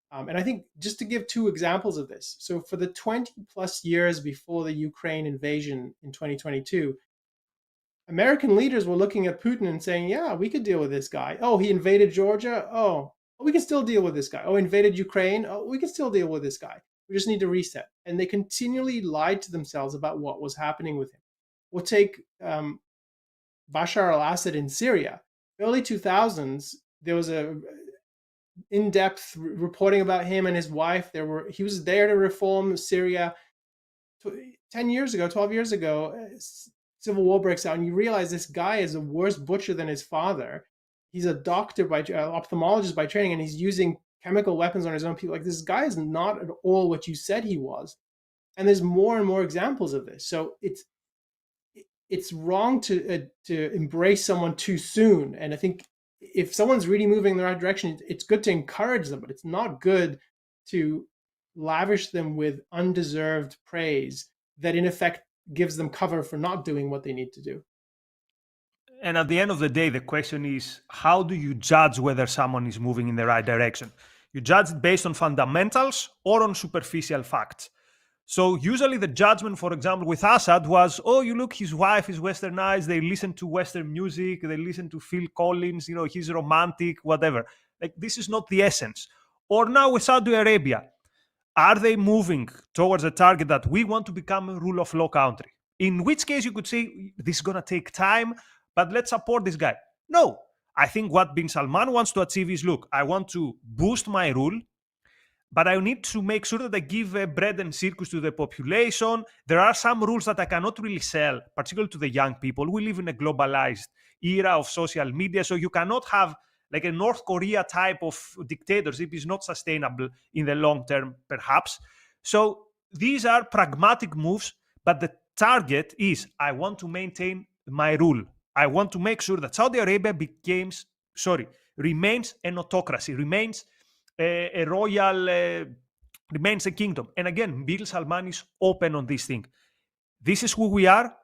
And I think just to give two examples of this. So for the 20 plus years before the Ukraine invasion in 2022, American leaders were looking at Putin and saying, yeah, we could deal with this guy. Oh, he invaded Georgia. Oh, we can still deal with this guy. Oh, invaded Ukraine. Oh, we can still deal with this guy. We just need to reset. And they continually lied to themselves about what was happening with him. We'll take Bashar al-Assad in Syria. Early 2000s, there was a in-depth reporting about him and his wife. He was there to reform Syria. 10 years ago, 12 years ago, civil war breaks out, and you realize this guy is a worse butcher than his father. He's a doctor by ophthalmologist by training, and he's using chemical weapons on his own people. Like, this guy is not at all what you said he was. And there's more and more examples of this. So it's wrong to embrace someone too soon. And I think if someone's really moving in the right direction, it's good to encourage them, but it's not good to lavish them with undeserved praise that in effect gives them cover for not doing what they need to do. And at the end of the day, the question is, how do you judge whether someone is moving in the right direction? You judge it based on fundamentals or on superficial facts. So usually the judgment, for example, with Assad was, oh, you look, his wife is westernized, they listen to Western music, they listen to Phil Collins, he's romantic, whatever. Like, this is not the essence. Or now with Saudi Arabia, are they moving towards a target that we want to become a rule of law country? In which case you could say, this is going to take time, but let's support this guy. No, I think what bin Salman wants to achieve is, look, I want to boost my rule, but I need to make sure that I give bread and circus to the population. There are some rules that I cannot really sell, particularly to the young people. We live in a globalized era of social media, so you cannot have like a North Korea type of dictatorship. Is not sustainable in the long term, perhaps. So these are pragmatic moves, but the target is, I want to maintain my rule. I want to make sure that Saudi Arabia remains an autocracy, remains a royal, remains a kingdom. And again, Bin Salman is open on this thing. This is who we are.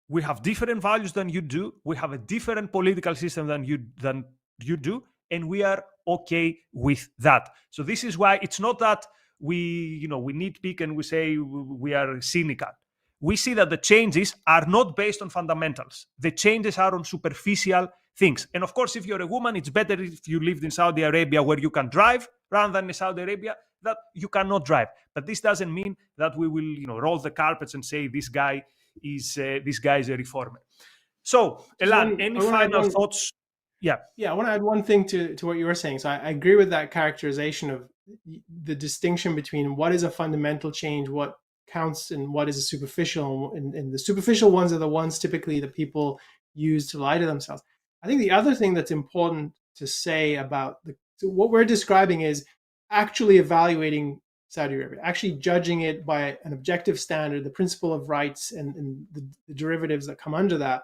We have different values than you do. We have a different political system than you do, and we are okay with that. So this is why it's not that we nitpick and we say we are cynical. We see that the changes are not based on fundamentals. The changes are on superficial things. And of course, if you're a woman, it's better if you lived in Saudi Arabia where you can drive rather than in Saudi Arabia that you cannot drive. But this doesn't mean that we will, roll the carpets and say this guy is a reformer. So, Elan, any final thoughts? Yeah. I want to add one thing to what you were saying. So I agree with that characterization of the distinction between what is a fundamental change, what counts, and what is a superficial. And the superficial ones are the ones typically that people use to lie to themselves. I think the other thing that's important to say about what we're describing is actually evaluating Saudi Arabia, actually judging it by an objective standard, the principle of rights and the derivatives that come under that.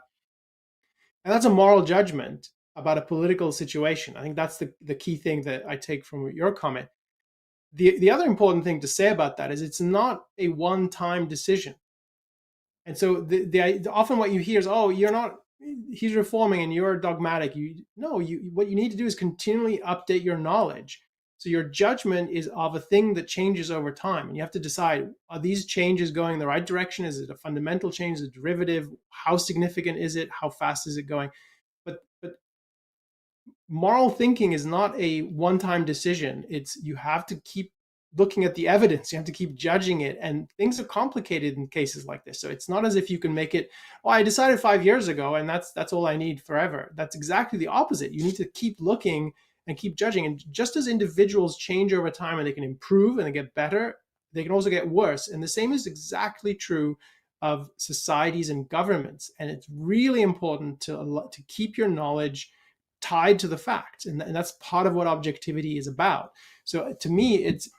And that's a moral judgment about a political situation. I think that's the key thing that I take from your comment. The other important thing to say about that is it's not a one-time decision. And so often what you hear is, oh, he's reforming and you're dogmatic. What you need to do is continually update your knowledge. So your judgment is of a thing that changes over time. And you have to decide, are these changes going in the right direction? Is it a fundamental change, a derivative? How significant is it? How fast is it going? But moral thinking is not a one-time decision. You have to keep looking at the evidence. You have to keep judging it. And things are complicated in cases like this. So it's not as if you can make it, oh, I decided 5 years ago and that's all I need forever. That's exactly the opposite. You need to keep looking and keep judging. And just as individuals change over time and they can improve and they get better, they can also get worse. And the same is exactly true of societies and governments, and it's really important to keep your knowledge tied to the facts, and that's part of what objectivity is about. So to me, it's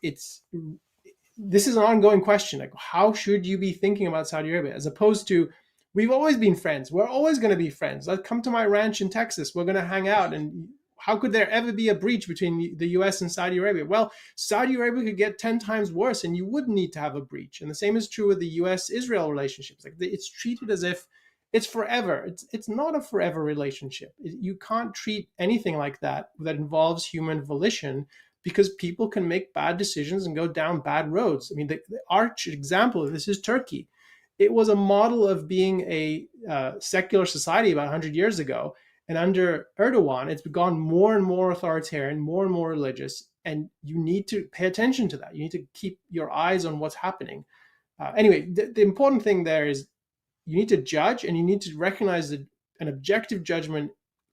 this is an ongoing question. Like, how should you be thinking about Saudi Arabia, as opposed to, we've always been friends, we're always going to be friends, let's come to my ranch in Texas, we're going to hang out, and how could there ever be a breach between the US and Saudi Arabia? Well, Saudi Arabia could get 10 times worse and you wouldn't need to have a breach. And the same is true with the US-Israel relationships. Like, it's treated as if it's forever. It's not a forever relationship. You can't treat anything like that involves human volition, because people can make bad decisions and go down bad roads. I mean, the arch example of this is Turkey. It was a model of being a secular society about 100 years ago. And under Erdogan, it's gone more and more authoritarian, more and more religious. And you need to pay attention to that. You need to keep your eyes on what's happening. Anyway, the important thing there is you need to judge, and you need to recognize that an objective judgment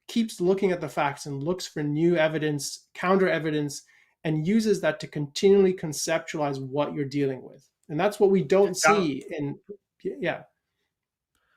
keeps looking at the facts and looks for new evidence, counter evidence, and uses that to continually conceptualize what you're dealing with. And that's what we don't see in, yeah.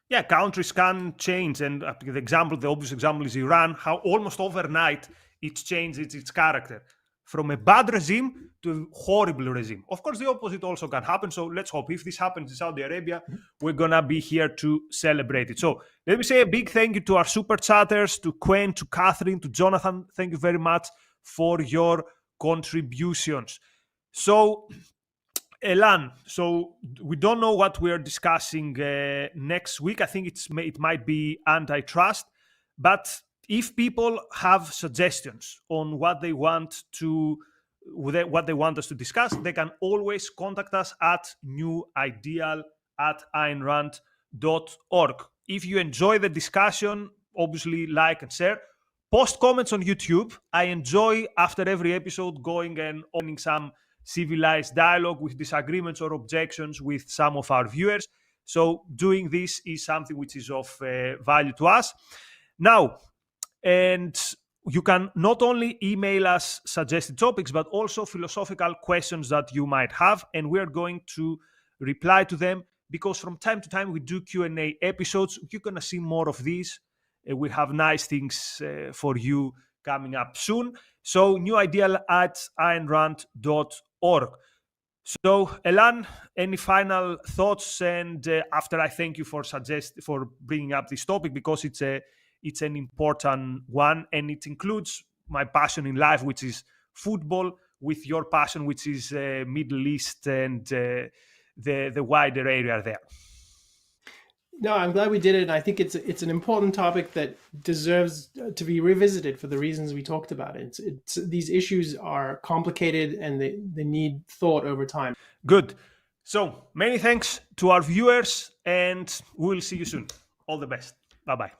Yeah, countries can change, and the obvious example is Iran, how almost overnight it's changed its character from a bad regime to a horrible regime. Of course, the opposite also can happen, so let's hope if this happens in Saudi Arabia, we're gonna be here to celebrate it. So let me say a big thank you to our super chatters, to Quen, to Catherine, to Jonathan. Thank you very much for your contributions. So Elan, so we don't know what we're discussing next week. I think it might be antitrust, but if people have suggestions on what they want us to discuss, they can always contact us at newideal@aynrand.org. If you enjoy the discussion, obviously like and share. Post comments on YouTube. I enjoy after every episode going and opening some civilized dialogue with disagreements or objections with some of our viewers. So doing this is something which is of value to us. Now, and you can not only email us suggested topics, but also philosophical questions that you might have, and we are going to reply to them, because from time to time we do Q&A episodes. You're going to see more of these. We have nice things for you coming up soon. So newideal@aynrand.org. So Elan, any final thoughts? And after I thank you for bringing up this topic, because it's an important one, and it includes my passion in life, which is football, with your passion, which is Middle East and the wider area there. No, I'm glad we did it. And I think it's an important topic that deserves to be revisited for the reasons we talked about. These issues are complicated and they need thought over time. Good. So many thanks to our viewers, and we'll see you soon. All the best. Bye-bye.